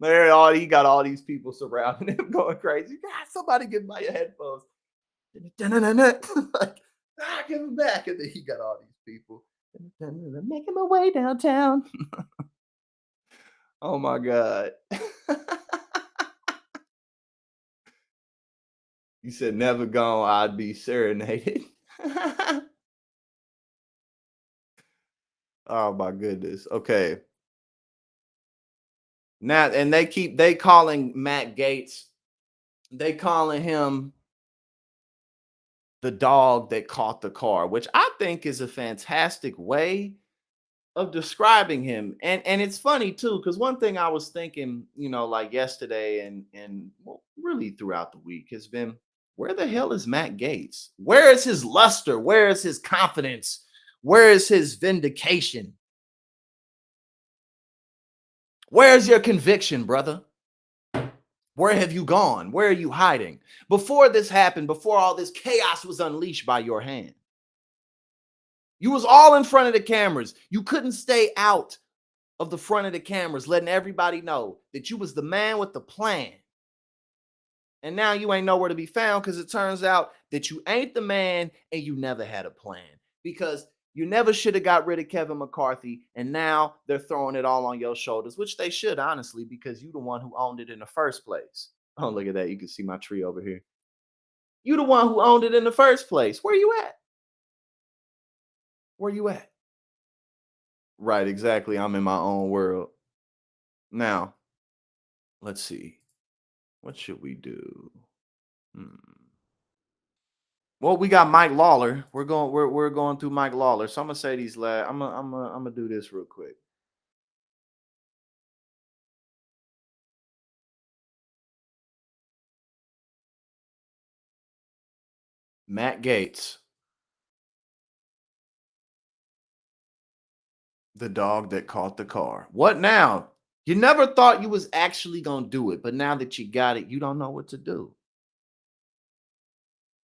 He got all these people surrounding him going crazy. Somebody give my headphones. Like, give him back. And then he got all these people making my way downtown. Oh my God. You said never gone, I'd be serenaded. Oh my goodness. Okay. Now, and they calling Matt Gaetz, they calling him the dog that caught the car, which I think is a fantastic way of describing him. And it's funny too, because one thing I was thinking, like yesterday and well, really throughout the week has been, where the hell is Matt Gaetz? Where is his luster? Where is his confidence? Where is his vindication? Where's your conviction, brother? Where have you gone? Where are you hiding? Before this happened, before all this chaos was unleashed by your hand, you was all in front of the cameras. You couldn't stay out of the front of the cameras, letting everybody know that you was the man with the plan. And now you ain't nowhere to be found, because it turns out that you ain't the man and you never had a plan, because you never should have got rid of Kevin McCarthy, and now they're throwing it all on your shoulders, which they should, honestly, because you the one who owned it in the first place. Oh, look at that. You can see my tree over here. You the one who owned it in the first place. Where you at? Where you at? Right, exactly. I'm in my own world. Now, let's see. What should we do? Well, we got Mike Lawler. We're going through Mike Lawler. So I'm gonna say these last. I'm gonna do this real quick. Matt Gaetz, the dog that caught the car. What now? You never thought you was actually gonna do it, but now that you got it, you don't know what to do.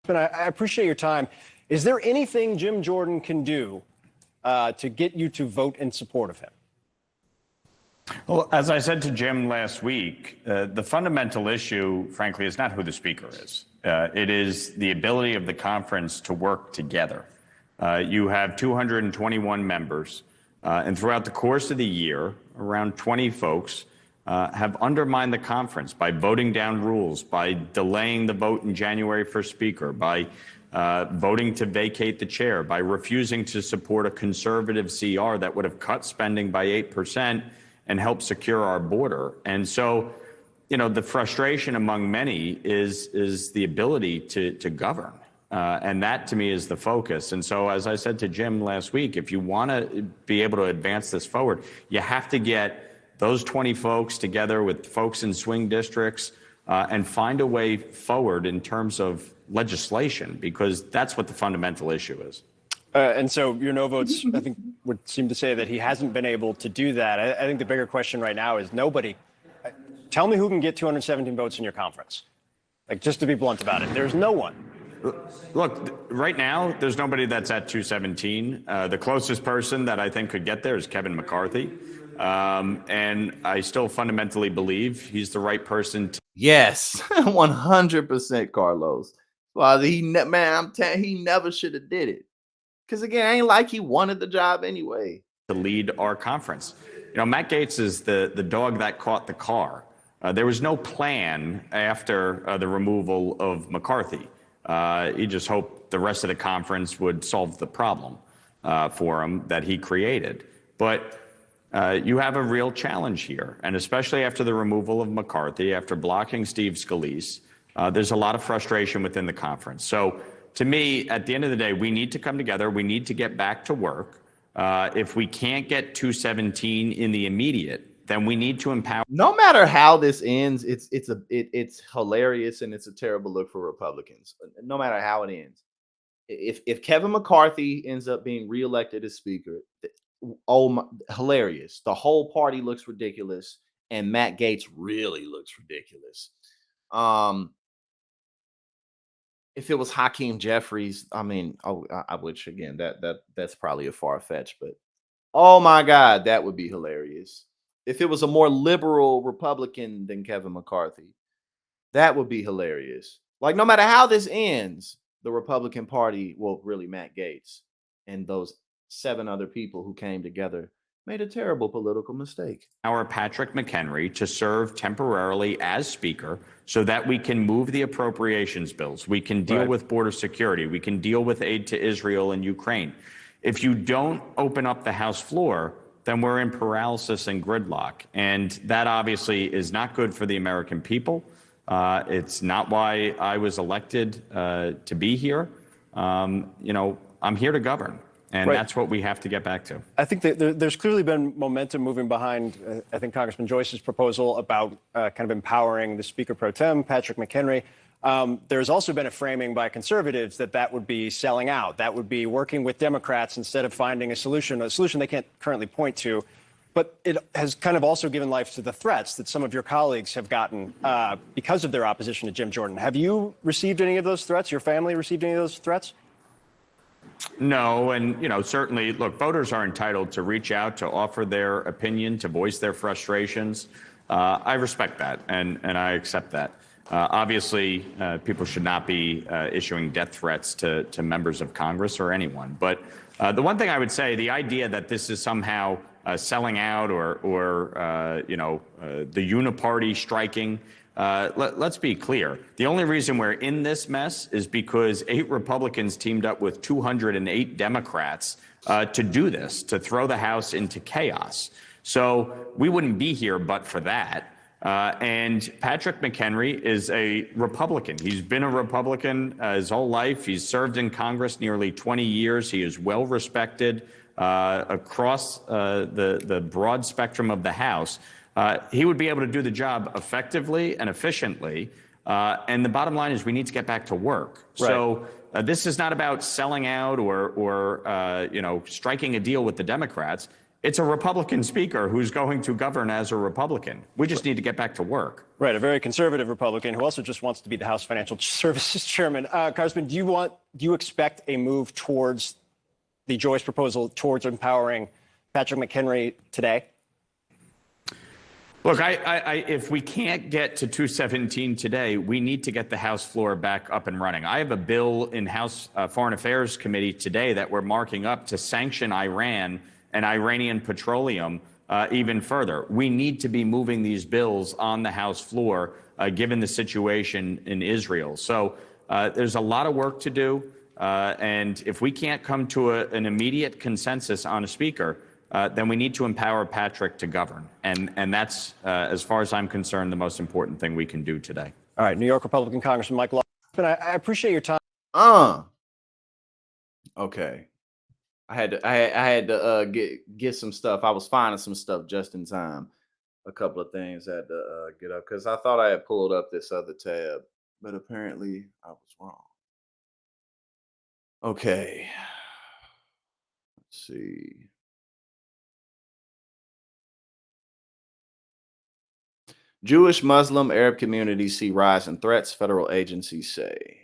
But I appreciate your time. Is there anything Jim Jordan can do to get you to vote in support of him? Well, as I said to Jim last week, the fundamental issue, frankly, is not who the speaker is. It is the ability of the conference to work together. You have 221 members, and throughout the course of the year, around 20 folks have undermined the conference by voting down rules, by delaying the vote in January for speaker, by voting to vacate the chair, by refusing to support a conservative CR that would have cut spending by 8% and helped secure our border. And so the frustration among many is the ability to govern. And that, to me, is the focus. And so, as I said to Jim last week, if you want to be able to advance this forward, you have to get those 20 folks together with folks in swing districts and find a way forward in terms of legislation, because that's what the fundamental issue is. And so your no votes, I think, would seem to say that he hasn't been able to do that. I think the bigger question right now is nobody. Tell me who can get 217 votes in your conference. Like, just to be blunt about it, there's no one. Look, right now, there's nobody that's at 217. The closest person that I think could get there is Kevin McCarthy. And I still fundamentally believe he's the right person. Yes, 100%, Carlos. Well, he never should have did it. Because again, ain't like he wanted the job anyway. To lead our conference. Matt Gaetz is the dog that caught the car. There was no plan after the removal of McCarthy. He just hoped the rest of the conference would solve the problem for him that he created. But you have a real challenge here. And especially after the removal of McCarthy, after blocking Steve Scalise, there's a lot of frustration within the conference. So to me, at the end of the day, we need to come together. We need to get back to work. If we can't get 217 in the immediate, then we need to empower. No matter how this ends, it's hilarious and it's a terrible look for Republicans. No matter how it ends, if Kevin McCarthy ends up being reelected as Speaker, hilarious. The whole party looks ridiculous, and Matt Gaetz really looks ridiculous. If it was Hakeem Jeffries, I mean, which again, that's probably a far fetch, but oh my God, that would be hilarious. If it was a more liberal Republican than Kevin McCarthy, that would be hilarious. Like, no matter how this ends, the Republican Party, well, really Matt Gaetz and those 7 other people who came together made a terrible political mistake. Our Patrick McHenry to serve temporarily as Speaker so that we can move the appropriations bills. We can deal with border security. We can deal with aid to Israel and Ukraine. If you don't open up the House floor, then we're in paralysis and gridlock. And that obviously is not good for the American people. It's not why I was elected to be here. I'm here to govern. And that's what we have to get back to. I think that there's clearly been momentum moving behind, I think, Congressman Joyce's proposal about kind of empowering the Speaker pro tem, Patrick McHenry. There's also been a framing by conservatives that would be selling out. That would be working with Democrats instead of finding a solution they can't currently point to. But it has kind of also given life to the threats that some of your colleagues have gotten because of their opposition to Jim Jordan. Have you received any of those threats? Your family received any of those threats? No, and certainly, look, voters are entitled to reach out, to offer their opinion, to voice their frustrations. I respect that, and I accept that. Obviously, people should not be issuing death threats to members of Congress or anyone. But the one thing I would say, the idea that this is somehow selling out or the uniparty striking. Let's be clear. The only reason we're in this mess is because 8 Republicans teamed up with 208 Democrats to do this, to throw the House into chaos. So we wouldn't be here but for that. And Patrick McHenry is a Republican. He's been a Republican his whole life. He's served in Congress nearly 20 years. He is well respected across the broad spectrum of the House. He would be able to do the job effectively and efficiently. And the bottom line is we need to get back to work. Right. So this is not about selling out or striking a deal with the Democrats. It's a Republican speaker who's going to govern as a Republican. We just need to get back to work. Right, a very conservative Republican who also just wants to be the House Financial Services Chairman. Congressman, do you expect a move towards the Joyce proposal towards empowering Patrick McHenry today? Look, if we can't get to 217 today, we need to get the House floor back up and running. I have a bill in House Foreign Affairs Committee today that we're marking up to sanction Iran and Iranian petroleum even further. We need to be moving these bills on the House floor, given the situation in Israel. So there's a lot of work to do. And if we can't come to an immediate consensus on a speaker, then we need to empower Patrick to govern. And that's, as far as I'm concerned, the most important thing we can do today. All right, New York Republican Congressman Mike Lawson, I appreciate your time. Okay. I had to get some stuff. I was finding some stuff just in time. A couple of things I had to get up because I thought I had pulled up this other tab, but apparently I was wrong. Okay. Let's see. Jewish, Muslim, Arab communities see rise in threats, federal agencies say.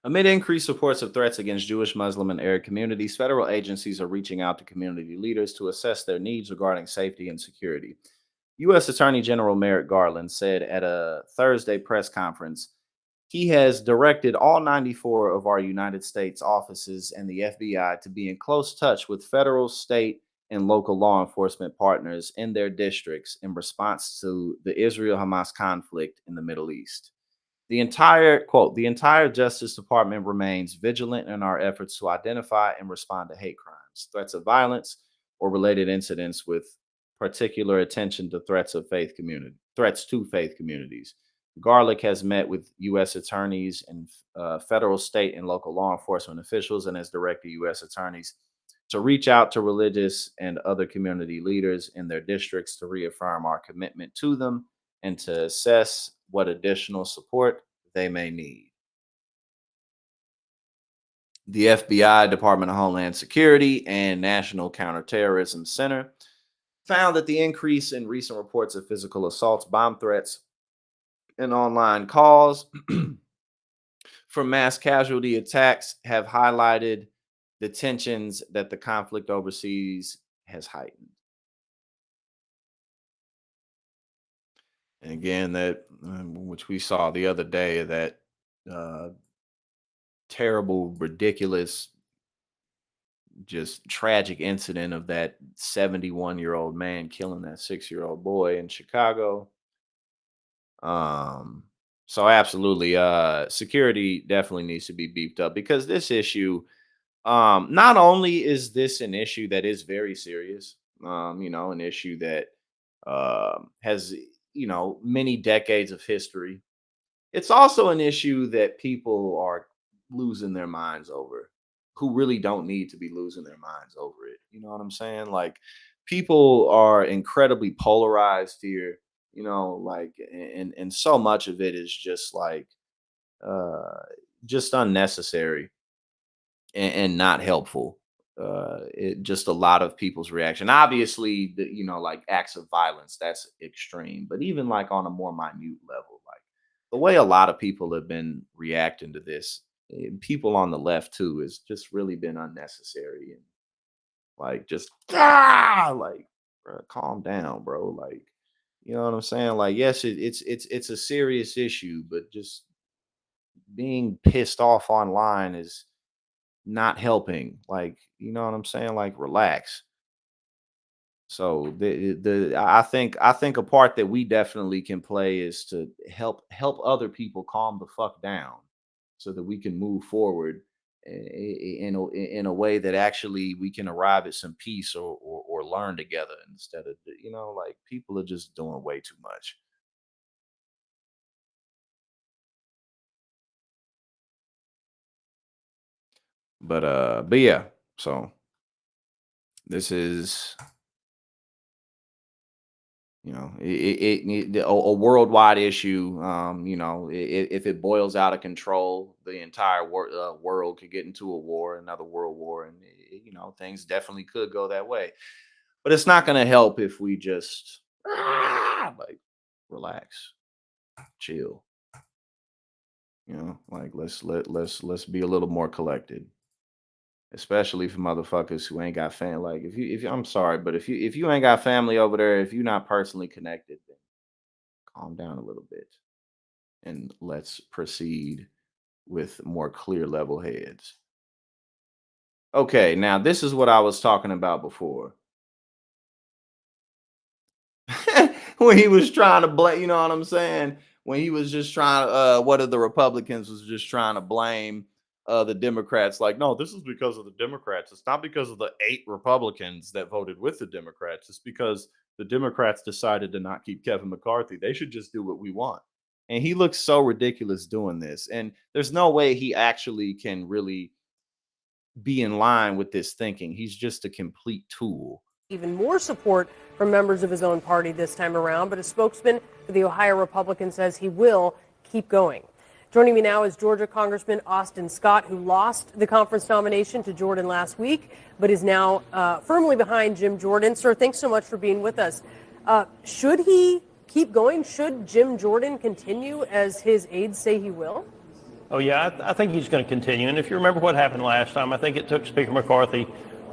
Amid increased reports of threats against Jewish, Muslim, and Arab communities, federal agencies are reaching out to community leaders to assess their needs regarding safety and security. U.S. Attorney General Merrick Garland said at a Thursday press conference, he has directed all 94 of our United States offices and the FBI to be in close touch with federal, state, and local law enforcement partners in their districts in response to the Israel-Hamas conflict in the Middle East. The entire Justice Department remains vigilant in our efforts to identify and respond to hate crimes, threats of violence, or related incidents with particular attention to threats to faith communities. Garlick has met with U.S. attorneys and federal, state, and local law enforcement officials and has directed U.S. attorneys to reach out to religious and other community leaders in their districts to reaffirm our commitment to them and to assess what additional support they may need. The FBI, Department of Homeland Security, and National Counterterrorism Center found that the increase in recent reports of physical assaults, bomb threats, and online calls for mass casualty attacks have highlighted the tensions that the conflict overseas has heightened. And again, that which we saw the other day, that terrible, ridiculous, just tragic incident of that 71-year-old man killing that 6-year-old boy in Chicago. So absolutely, security definitely needs to be beefed up because this issue, not only is this an issue that is very serious, an issue that has many decades of history. It's also an issue that people are losing their minds over, who really don't need to be losing their minds over it. You know what I'm saying? Like, people are incredibly polarized here, and so much of it is just like just unnecessary and not helpful. Just a lot of people's reaction. Obviously, like acts of violence, that's extreme. But even like on a more minute level, like the way a lot of people have been reacting to this, people on the left too, has just really been unnecessary and like just like, bro, calm down, bro. Like, you know what I'm saying? Like, yes, it's a serious issue, but just being pissed off online is not helping. Like, you know what I'm saying? Like, relax. So I think a part that we definitely can play is to help other people calm the fuck down so that we can move forward in a way that actually we can arrive at some peace or learn together instead of, like, people are just doing way too much. But yeah, so this is, a worldwide issue. If it boils out of control, the entire world could get into a war, another world war, and things definitely could go that way. But it's not going to help if we just like relax, chill. Like let's be a little more collected. Especially for motherfuckers who ain't got family. Like, if you, I'm sorry, but if you ain't got family over there, if you're not personally connected, then calm down a little bit, and let's proceed with more clear level heads. Okay, now this is what I was talking about before. When he was trying to blame, you know what I'm saying? When he was just trying to, one of the Republicans was just trying to blame the Democrats like, no, this is because of the Democrats. It's not because of the 8 Republicans that voted with the Democrats. It's because the Democrats decided to not keep Kevin McCarthy. They should just do what we want. And he looks so ridiculous doing this. And there's no way he actually can really be in line with this thinking. He's just a complete tool. Even more support from members of his own party this time around, but a spokesman for the Ohio Republican says he will keep going. Joining me now is Georgia Congressman Austin Scott, who lost the conference nomination to Jordan last week, but is now firmly behind Jim Jordan. Sir, thanks so much for being with us. Should he keep going? Should Jim Jordan continue as his aides say he will? Oh, yeah, I think he's going to continue. And if you remember what happened last time, I think it took Speaker McCarthy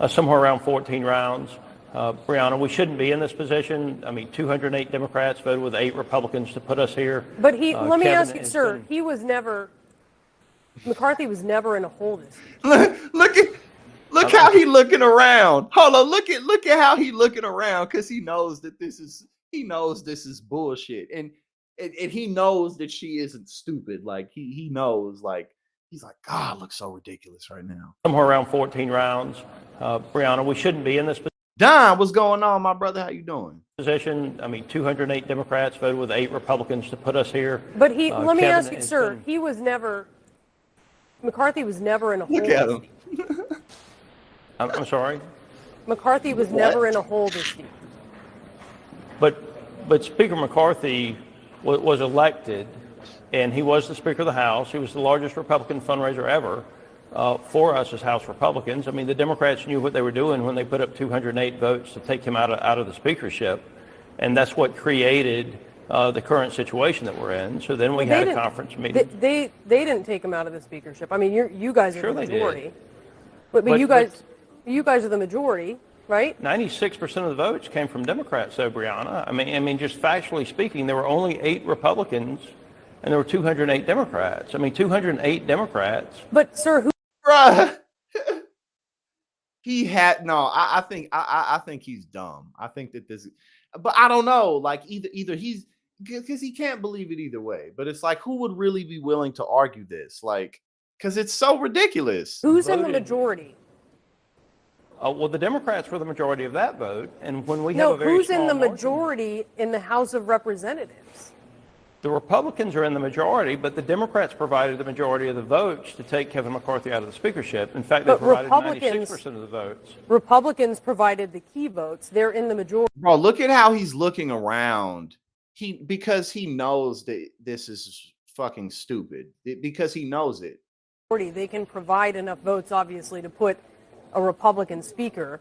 somewhere around 14 rounds. Brianna, we shouldn't be in this position. I mean, 208 Democrats voted with 8 Republicans to put us here. But let me ask you, sir, McCarthy was never in a hold. Look how he looking around. Hold on, look at how he looking around, because he knows this is bullshit. And he knows that she isn't stupid. Like he knows, like he's like, God, looks so ridiculous right now. Somewhere around 14 rounds. Brianna, we shouldn't be in this position. Don, what's going on, my brother? How you doing? Position. I mean, 208 Democrats voted with 8 Republicans to put us here. But let me ask you, sir, McCarthy was never in a hold. Look at him. I'm sorry? McCarthy was never in a hold this year. But Speaker McCarthy was elected, and he was the Speaker of the House. He was the largest Republican fundraiser ever for us as House Republicans. I mean, the Democrats knew what they were doing when they put up 208 votes to take him out of the speakership, and that's what created the current situation that we're in. So then we had a conference meeting. They didn't take him out of the speakership. I mean, you guys are Sure the they majority. did. But you guys are the majority, right? 96% of the votes came from Democrats, though, Brianna. I mean, just factually speaking, there were only 8 Republicans, and there were 208 Democrats. I mean, 208 Democrats. But sir, who? Bruh. I think he's dumb. I think that this, but I don't know. Like either he's, because he can't believe it either way. But it's like, who would really be willing to argue this? Like, because it's so ridiculous. Who's in the majority? Well, the Democrats were the majority of that vote, and when we have a very who's in small the margin, majority in the House of Representatives? the Republicans are in the majority, but the Democrats provided the majority of the votes to take Kevin McCarthy out of the speakership. In fact, they provided 96% of the votes. Republicans provided the key votes. They're in the majority. Bro, look at how he's looking around. Because he knows that this is fucking stupid. Because he knows it. They can provide enough votes, obviously, to put a Republican speaker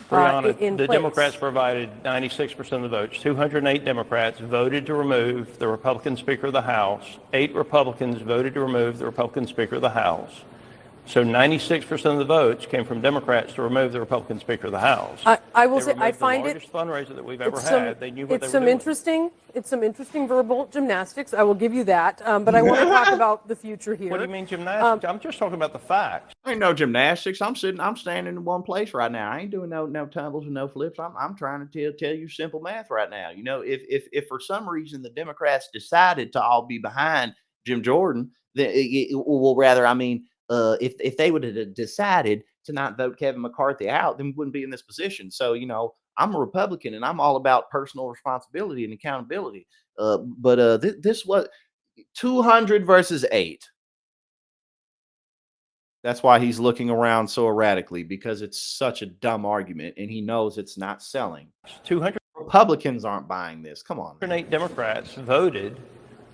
Brianna, in the place. Democrats provided 96% of the votes. 208 Democrats voted to remove the Republican Speaker of the House. 8 Republicans voted to remove the Republican Speaker of the House. So 96% of the votes came from Democrats to remove the Republican Speaker of the House. I will say, I find the it largest fundraiser that we've ever had. They knew what they were doing. It's some interesting verbal gymnastics. I will give you that. But I want to talk about the future here. What do you mean gymnastics? I'm just talking about the facts. Ain't no gymnastics. I'm standing in one place right now. I ain't doing no tumbles and no flips. I'm trying to tell you simple math right now. You know, if for some reason the Democrats decided to all be behind Jim Jordan, if they would have decided to not vote Kevin McCarthy out, then we wouldn't be in this position. So, you know, I'm a Republican and I'm all about personal responsibility and accountability. This was 200 versus 8. That's why he's looking around so erratically, because it's such a dumb argument and he knows it's not selling. 200 Republicans aren't buying this. Come on. 208 Democrats voted.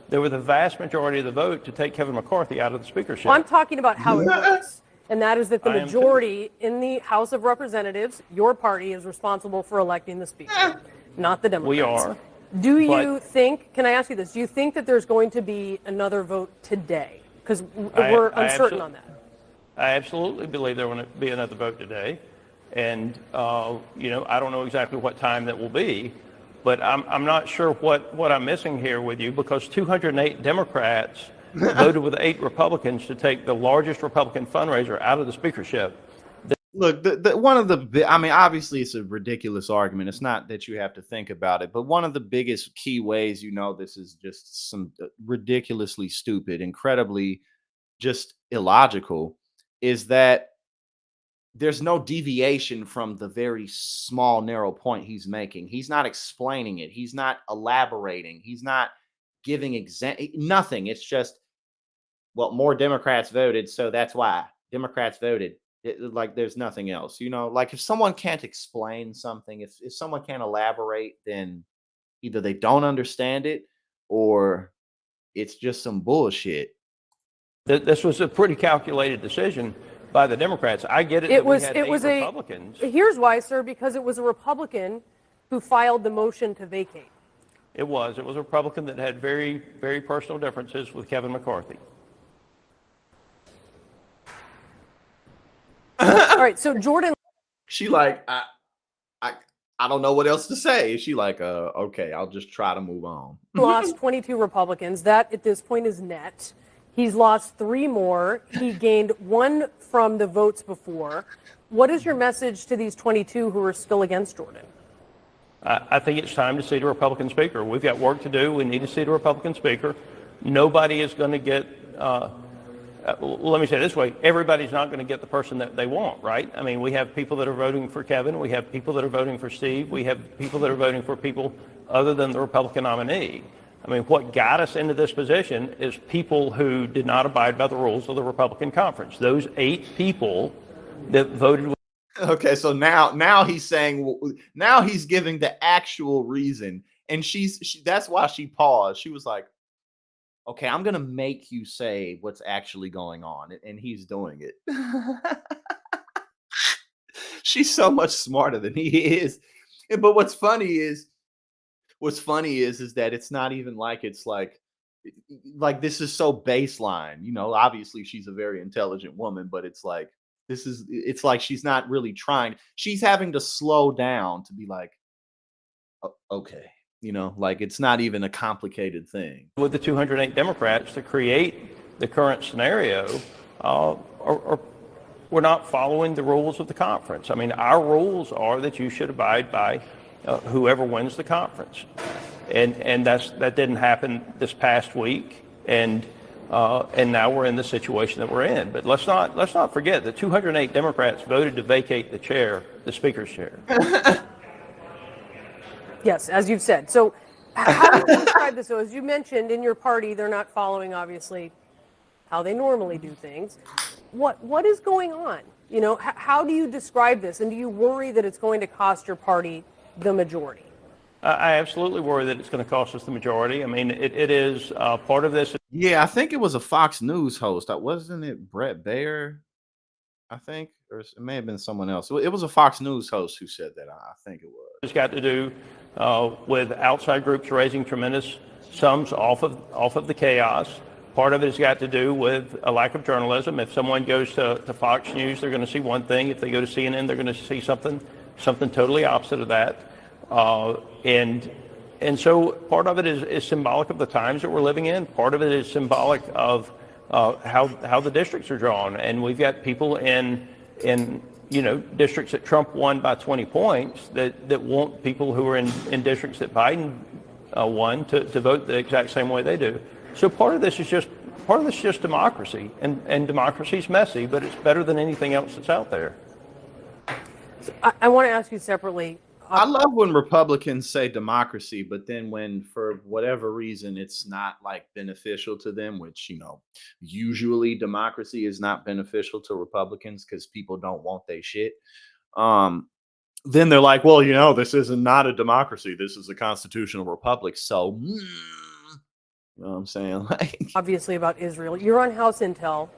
They were the vast majority of the vote to take Kevin McCarthy out of the speakership. Well, I'm talking about how it works. And that is that the majority in the House of Representatives, your party is responsible for electing the speaker, not the Democrats. We are. Do you think, can I ask you this, do you think that there's going to be another vote today? Because we're uncertain on that. I absolutely believe there will be another vote today. And, you know, I don't know exactly what time that will be. But I'm not sure what I'm missing here with you, because 208 Democrats voted with 8 Republicans to take the largest Republican fundraiser out of the speakership. Look, obviously it's a ridiculous argument. It's not that you have to think about it, but one of the biggest key ways you know this is just some ridiculously stupid, incredibly just illogical is that there's no deviation from the very small, narrow point he's making. He's not explaining it. He's not elaborating. He's not giving nothing. It's just, well, more Democrats voted, so that's why Democrats voted. Like there's nothing else, like if someone can't explain something, if someone can't elaborate, then either they don't understand it or it's just some bullshit. This was a pretty calculated decision by the Democrats. I get it. It that was we had it eight was Republicans. Here's why, sir, because it was a Republican who filed the motion to vacate. It was a Republican that had very, very personal differences with Kevin McCarthy. All right, so Jordan. She like, I don't know what else to say. She like, okay, I'll just try to move on. Lost 22 Republicans. That at this point is net. He's lost 3 more. He gained 1 from the votes before. What is your message to these 22 who are still against Jordan? I think it's time to seat a Republican speaker. We've got work to do. We need to seat a Republican speaker. Nobody is going to get, let me say it this way, everybody's not going to get the person that they want, right? I mean, we have people that are voting for Kevin. We have people that are voting for Steve. We have people that are voting for people other than the Republican nominee. I mean, what got us into this position is people who did not abide by the rules of the Republican conference. Those 8 people that voted. Okay, so now he's saying, now he's giving the actual reason, and that's why she paused. She was like, okay, I'm gonna make you say what's actually going on, and he's doing it. She's so much smarter than he is. But what's funny is that it's not even like it's like this is so baseline. Obviously she's a very intelligent woman, but it's like it's like she's not really trying. She's having to slow down to be like, okay, like it's not even a complicated thing. With the 208 Democrats to create the current scenario, we're not following the rules of the conference. I mean, our rules are that you should abide by whoever wins the conference, and that didn't happen this past week, and now we're in the situation that we're in. But let's not forget that 208 Democrats voted to vacate the speaker's chair. Yes, as you've said. So how do you describe this? So as you mentioned, in your party, they're not following, obviously, how they normally do things. What is going on? How do you describe this? And do you worry that it's going to cost your party the majority? I absolutely worry that it's going to cost us the majority. I mean, it is part of this. Yeah, I think it was a Fox News host. Wasn't it Brett Baer? I think, or it may have been someone else. It was a Fox News host who said that. I think it was. It's got to do with outside groups raising tremendous sums off of the chaos. Part of it has got to do with a lack of journalism. If someone goes to Fox News, they're going to see one thing. If they go to CNN, they're going to see something totally opposite of that. And so part of it is symbolic of the times that we're living in. Part of it is symbolic of how the districts are drawn. And we've got people in districts that Trump won by 20 points that want people who are in districts that Biden won to vote the exact same way they do. So part of this is just democracy, and democracy's messy, but it's better than anything else that's out there. I want to ask you separately. I love when Republicans say democracy, but then when for whatever reason it's not like beneficial to them, which usually democracy is not beneficial to Republicans because people don't want their shit. Then they're like, well, this is not a democracy. This is a constitutional republic. So, you know what I'm saying? Like, obviously about Israel. You're on House Intel.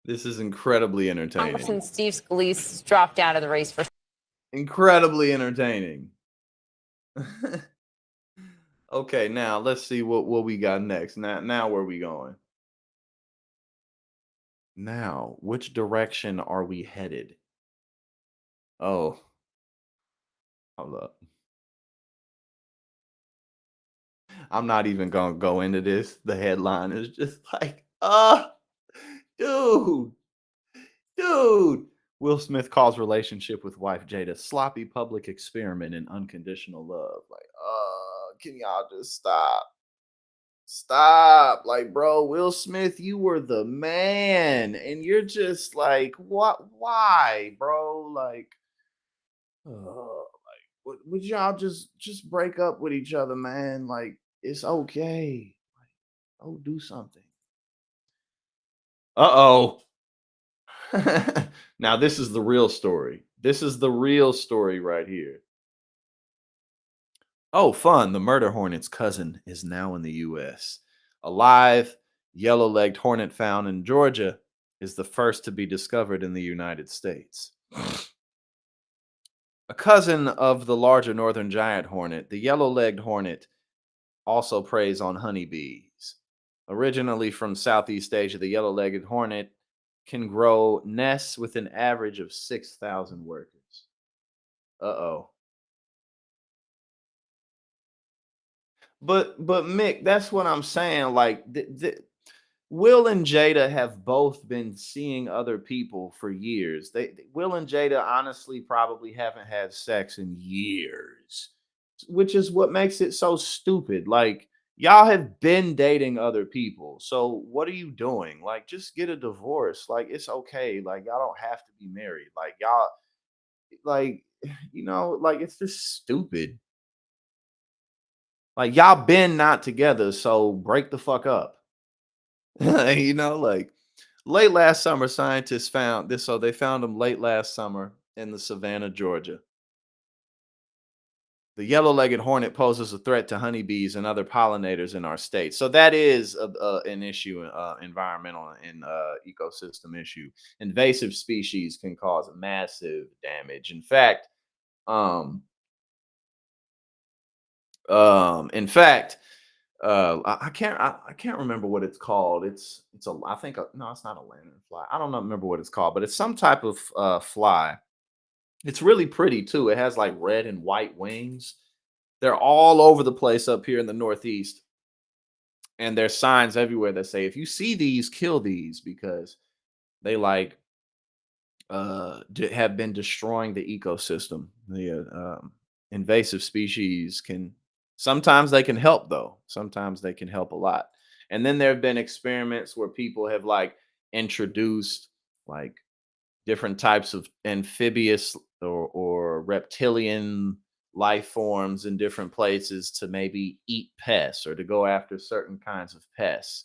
This is incredibly entertaining. Congressman Steve Scalise dropped out of the race for. Incredibly entertaining. Okay, now let's see what we got next. Now where are we going? Now, which direction are we headed? Oh, hold up. I'm not even gonna go into this. The headline is just like, dude. Will Smith calls relationship with wife Jada sloppy public experiment in unconditional love. Like, can y'all just stop? Stop. Like, bro, Will Smith, you were the man. And you're just like, what? Why, bro? Like, would y'all just break up with each other, man? Like, it's okay. Oh, do something. Uh-oh. Now, this is the real story. This is the real story right here. Oh, fun. The murder hornet's cousin is now in the U.S. A live, yellow-legged hornet found in Georgia is the first to be discovered in the United States. A cousin of the larger northern giant hornet, the yellow-legged hornet also preys on honeybees. Originally from Southeast Asia, the yellow-legged hornet can grow nests with an average of 6,000 workers. Uh-oh. But Mick, that's what I'm saying. Like Will and Jada have both been seeing other people for years. Will and Jada honestly probably haven't had sex in years, which is what makes it so stupid. Like y'all have been dating other people. So what are you doing? Like just get a divorce. Like it's okay. Like y'all don't have to be married. Like y'all like like it's just stupid. Like y'all been not together, so break the fuck up. Like late last summer, scientists found this. So they found him late last summer in the Savannah, Georgia. The yellow-legged hornet poses a threat to honeybees and other pollinators in our state. So that is an issue, environmental and ecosystem issue. Invasive species can cause massive damage. In fact, in fact, I can't remember what it's called. I think no, it's not a lanternfly. I don't know, remember what it's called, but it's some type of fly. It's really pretty too. It has like red and white wings. They're all over the place up here in the Northeast, and there's signs everywhere that say if you see these, kill these because they like have been destroying the ecosystem. The invasive species can sometimes they can help though. Sometimes they can help a lot. And then there have been experiments where people have like introduced like different types of amphibious or reptilian life forms in different places to maybe eat pests or to go after certain kinds of pests.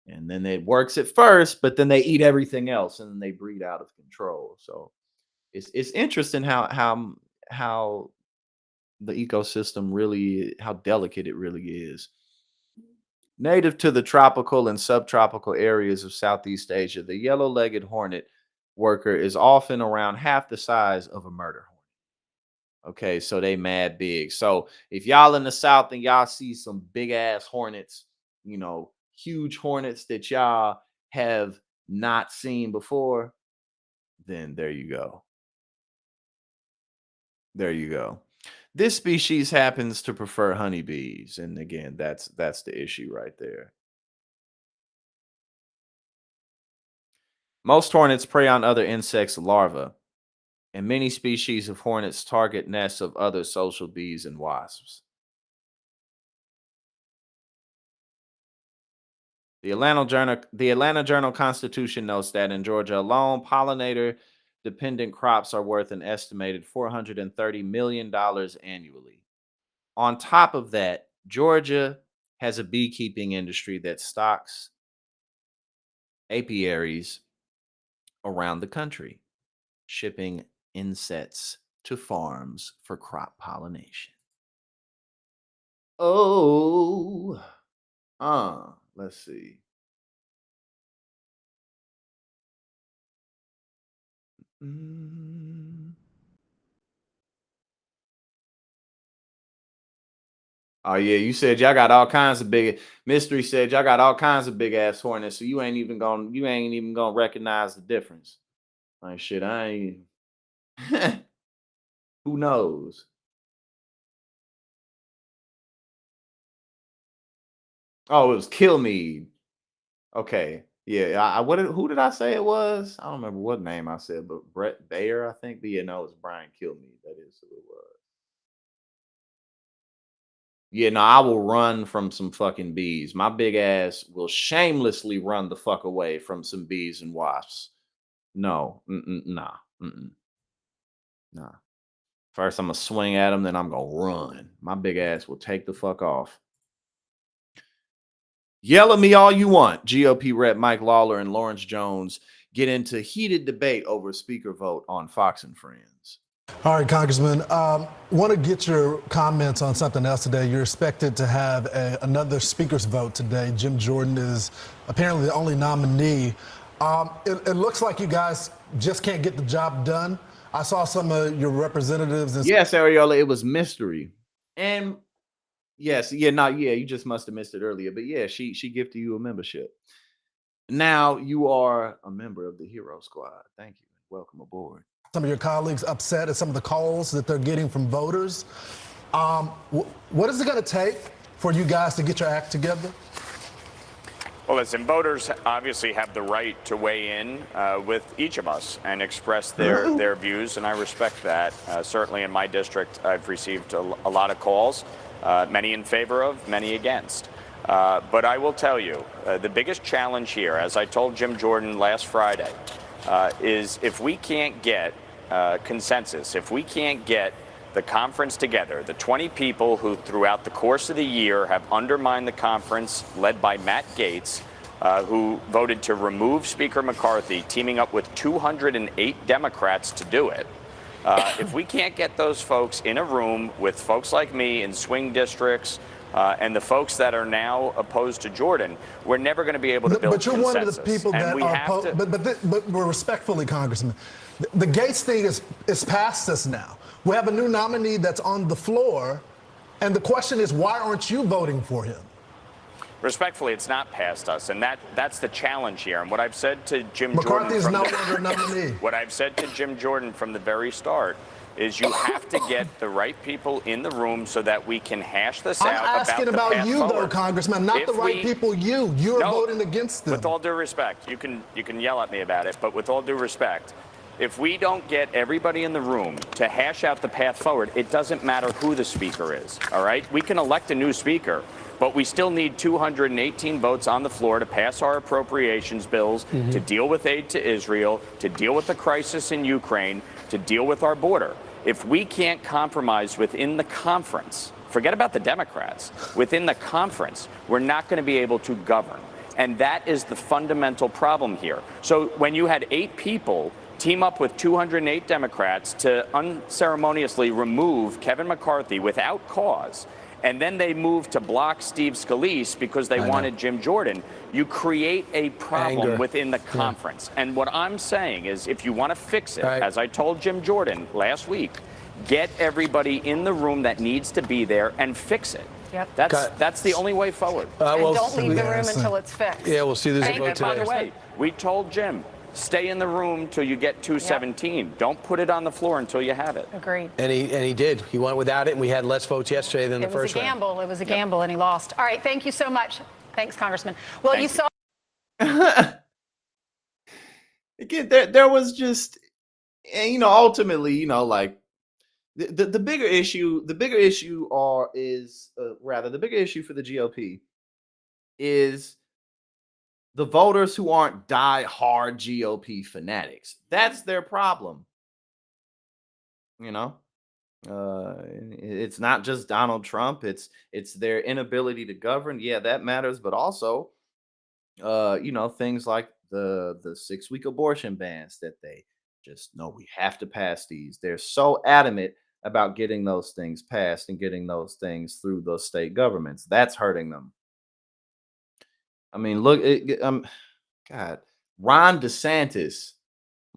And then it works at first, but then they eat everything else and then they breed out of control. So it's interesting how the ecosystem really how delicate it really is. Native to the tropical and subtropical areas of Southeast Asia, the yellow-legged hornet worker is often around half the size of a murder hornet. Okay, so they mad big. So if y'all in the South and y'all see some big ass hornets, huge hornets that y'all have not seen before, then there you go. There you go. This species happens to prefer honeybees, and again, that's the issue right there. Most hornets prey on other insects' larvae, and many species of hornets target nests of other social bees and wasps. The Atlanta Journal-Constitution notes that in Georgia alone, pollinator-dependent crops are worth an estimated $430 million annually. On top of that, Georgia has a beekeeping industry that stocks apiaries around the country, shipping insects to farms for crop pollination. Oh, let's see. Oh yeah, you said y'all got all kinds of big mystery said y'all got all kinds of big ass hornets, so you ain't even gonna recognize the difference. Like shit, I ain't who knows? Oh, it was Kilmeade. Okay. Yeah, who did I say it was? I don't remember what name I said, but Brett Bayer, I think. But yeah, no, it's Brian Kilmeade. That is who it was. Yeah, no, I will run from some fucking bees. My big ass will shamelessly run the fuck away from some bees and wasps. No, nah, nah. First, I'm gonna swing at them, then I'm gonna run. My big ass will take the fuck off. Yell at me all you want. GOP Rep Mike Lawler and Lawrence Jones get into heated debate over speaker vote on Fox and Friends. All right, Congressman, want to get your comments on something else today. You're expected to have another speaker's vote today. Jim Jordan is apparently the only nominee. It looks like you guys just can't get the job done. I saw some of your representatives. And yes, Ariola, it was mystery. And yes, you just must have missed it earlier. But yeah, she gifted you a membership. Now you are a member of the Hero Squad. Thank you. Welcome aboard. Some of your colleagues upset at some of the calls that they're getting from voters. What is it going to take for you guys to get your act together? Well, listen, voters obviously have the right to weigh in with each of us and express their views, and I respect that. Certainly in my district, I've received a lot of calls, many in favor of, many against. But I will tell you, the biggest challenge here, as I told Jim Jordan last Friday, is if we can't get consensus, if we can't get the conference together, the 20 people who throughout the course of the year have undermined the conference, led by Matt Gaetz, who voted to remove Speaker McCarthy, teaming up with 208 Democrats to do it. If we can't get those folks in a room with folks like me in swing districts, and the folks that are now opposed to Jordan, we're never going to be able to build consensus. But you're one of the people that are opposed. But respectfully, Congressman, the Gaetz thing is past us now. We have a new nominee that's on the floor, and the question is, why aren't you voting for him? Respectfully, it's not past us, and that's the challenge here. And what I've said to Jim McCarthy is Jordan, no longer a nominee. What I've said to Jim Jordan from the very start is you have to get the right people in the room so that we can hash this out. I'm asking about you, though, Congressman, not the right people. You're voting against them. With all due respect, you can yell at me about it, but with all due respect, if we don't get everybody in the room to hash out the path forward, it doesn't matter who the speaker is, all right? We can elect a new speaker, but we still need 218 votes on the floor to pass our appropriations bills, to deal with aid to Israel, to deal with the crisis in Ukraine, to deal with our border. If we can't compromise within the conference, forget about the Democrats, within the conference, we're not going to be able to govern. And that is the fundamental problem here. So when you had 8 people team up with 208 Democrats to unceremoniously remove Kevin McCarthy without cause, and then they moved to block Steve Scalise because they wanted Jim Jordan, you create a problem within the conference. Yeah. And what I'm saying is, if you want to fix it, as I told Jim Jordan last week, get everybody in the room that needs to be there and fix it. Yep. That's the only way forward. And don't leave the room until it's fixed. Yeah, we'll see this vote today. By the way, we told Jim, stay in the room till you get 217. Yep. Don't put it on the floor until you have it. Agreed. And he did. He went without it, and we had less votes yesterday than the first round. It was a gamble, and he lost. All right, thank you so much. Thanks, Congressman. Well, you saw. Again, there was just, ultimately, like the bigger issue for the GOP is the voters who aren't die-hard GOP fanatics. That's their problem. It's not just Donald Trump. It's their inability to govern. Yeah, that matters, but also, things like the 6-week abortion bans that they just know we have to pass these. They're so adamant about getting those things passed and getting those things through those state governments. That's hurting them. I mean, look, God, Ron DeSantis,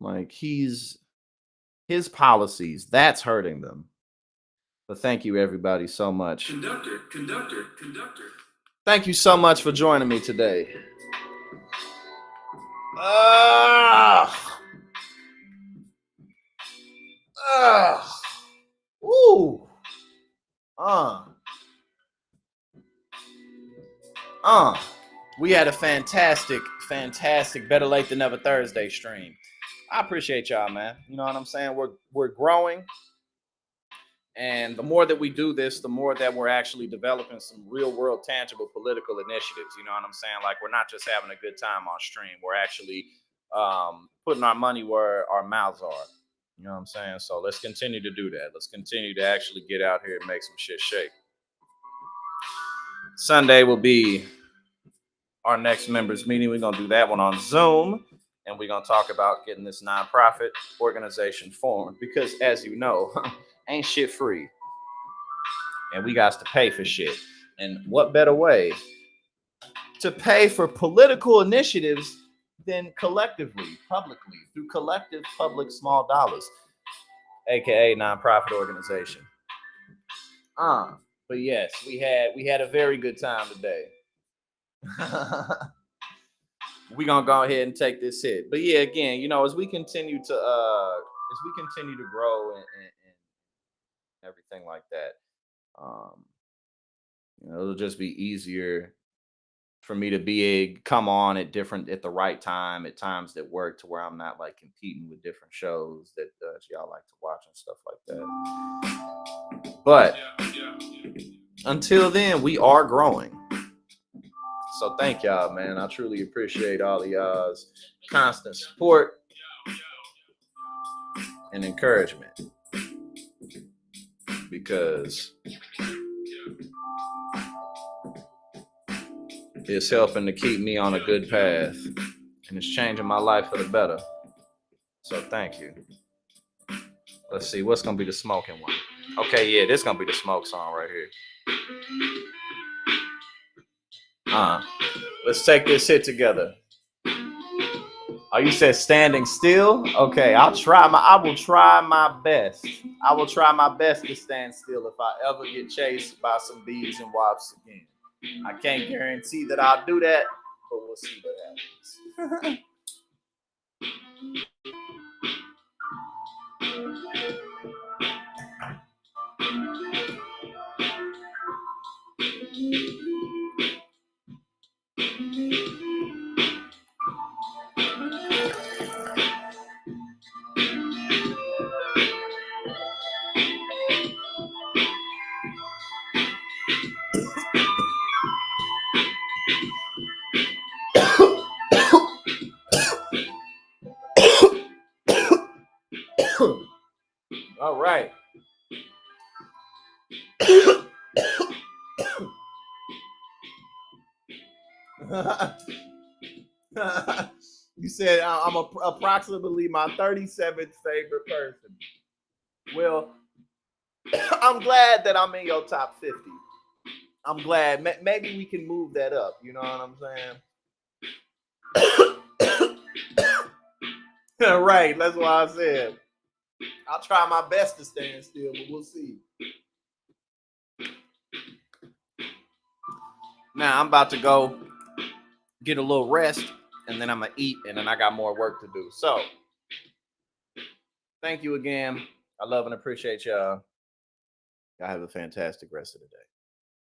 like his policies, that's hurting them. But thank you, everybody, so much. Conductor. Thank you so much for joining me today. We had a fantastic Better Late Than Never Thursday stream. I appreciate y'all, man. You know what I'm saying? We're growing. And the more that we do this, the more that we're actually developing some real world, tangible political initiatives. You know what I'm saying? Like, we're not just having a good time on stream. We're actually putting our money where our mouths are. You know what I'm saying? So let's continue to do that. Let's continue to actually get out here and make some shit shake. Sunday will be our next members meeting. We're going to do that one on Zoom. And we're going to talk about getting this nonprofit organization formed. Because, as you know, ain't shit free. And we got to pay for shit. And what better way to pay for political initiatives than collectively, publicly, through collective public small dollars, aka nonprofit organization. But yes, we had a very good time today. We're gonna go ahead and take this hit. But yeah, again, you know, as we continue to grow and everything like that, you know, it'll just be easier for me to come on at the right time, at times that work, to where I'm not like competing with different shows that y'all like to watch and stuff like that. But until then, we are growing. So thank y'all, man. I truly appreciate all of y'all's constant support and encouragement, because it's helping to keep me on a good path, and it's changing my life for the better. So thank you. Let's see, what's gonna be the smoking one? Okay, yeah, this gonna be the smoke song right here. Let's take this hit together. Oh, you said standing still? Okay, I will try my best. I will try my best to stand still if I ever get chased by some bees and wasps again. I can't guarantee that I'll do that, but we'll see what happens. All right. You said I'm approximately my 37th favorite person. Well, I'm glad that I'm in your top 50. I'm glad. Maybe we can move that up. You know what I'm saying? Right. That's why I said I'll try my best to stand still, but we'll see. Now I'm about to go get a little rest, and then I'm gonna eat, and then I got more work to do. So thank you again. I love and appreciate y'all. Y'all have a fantastic rest of the day.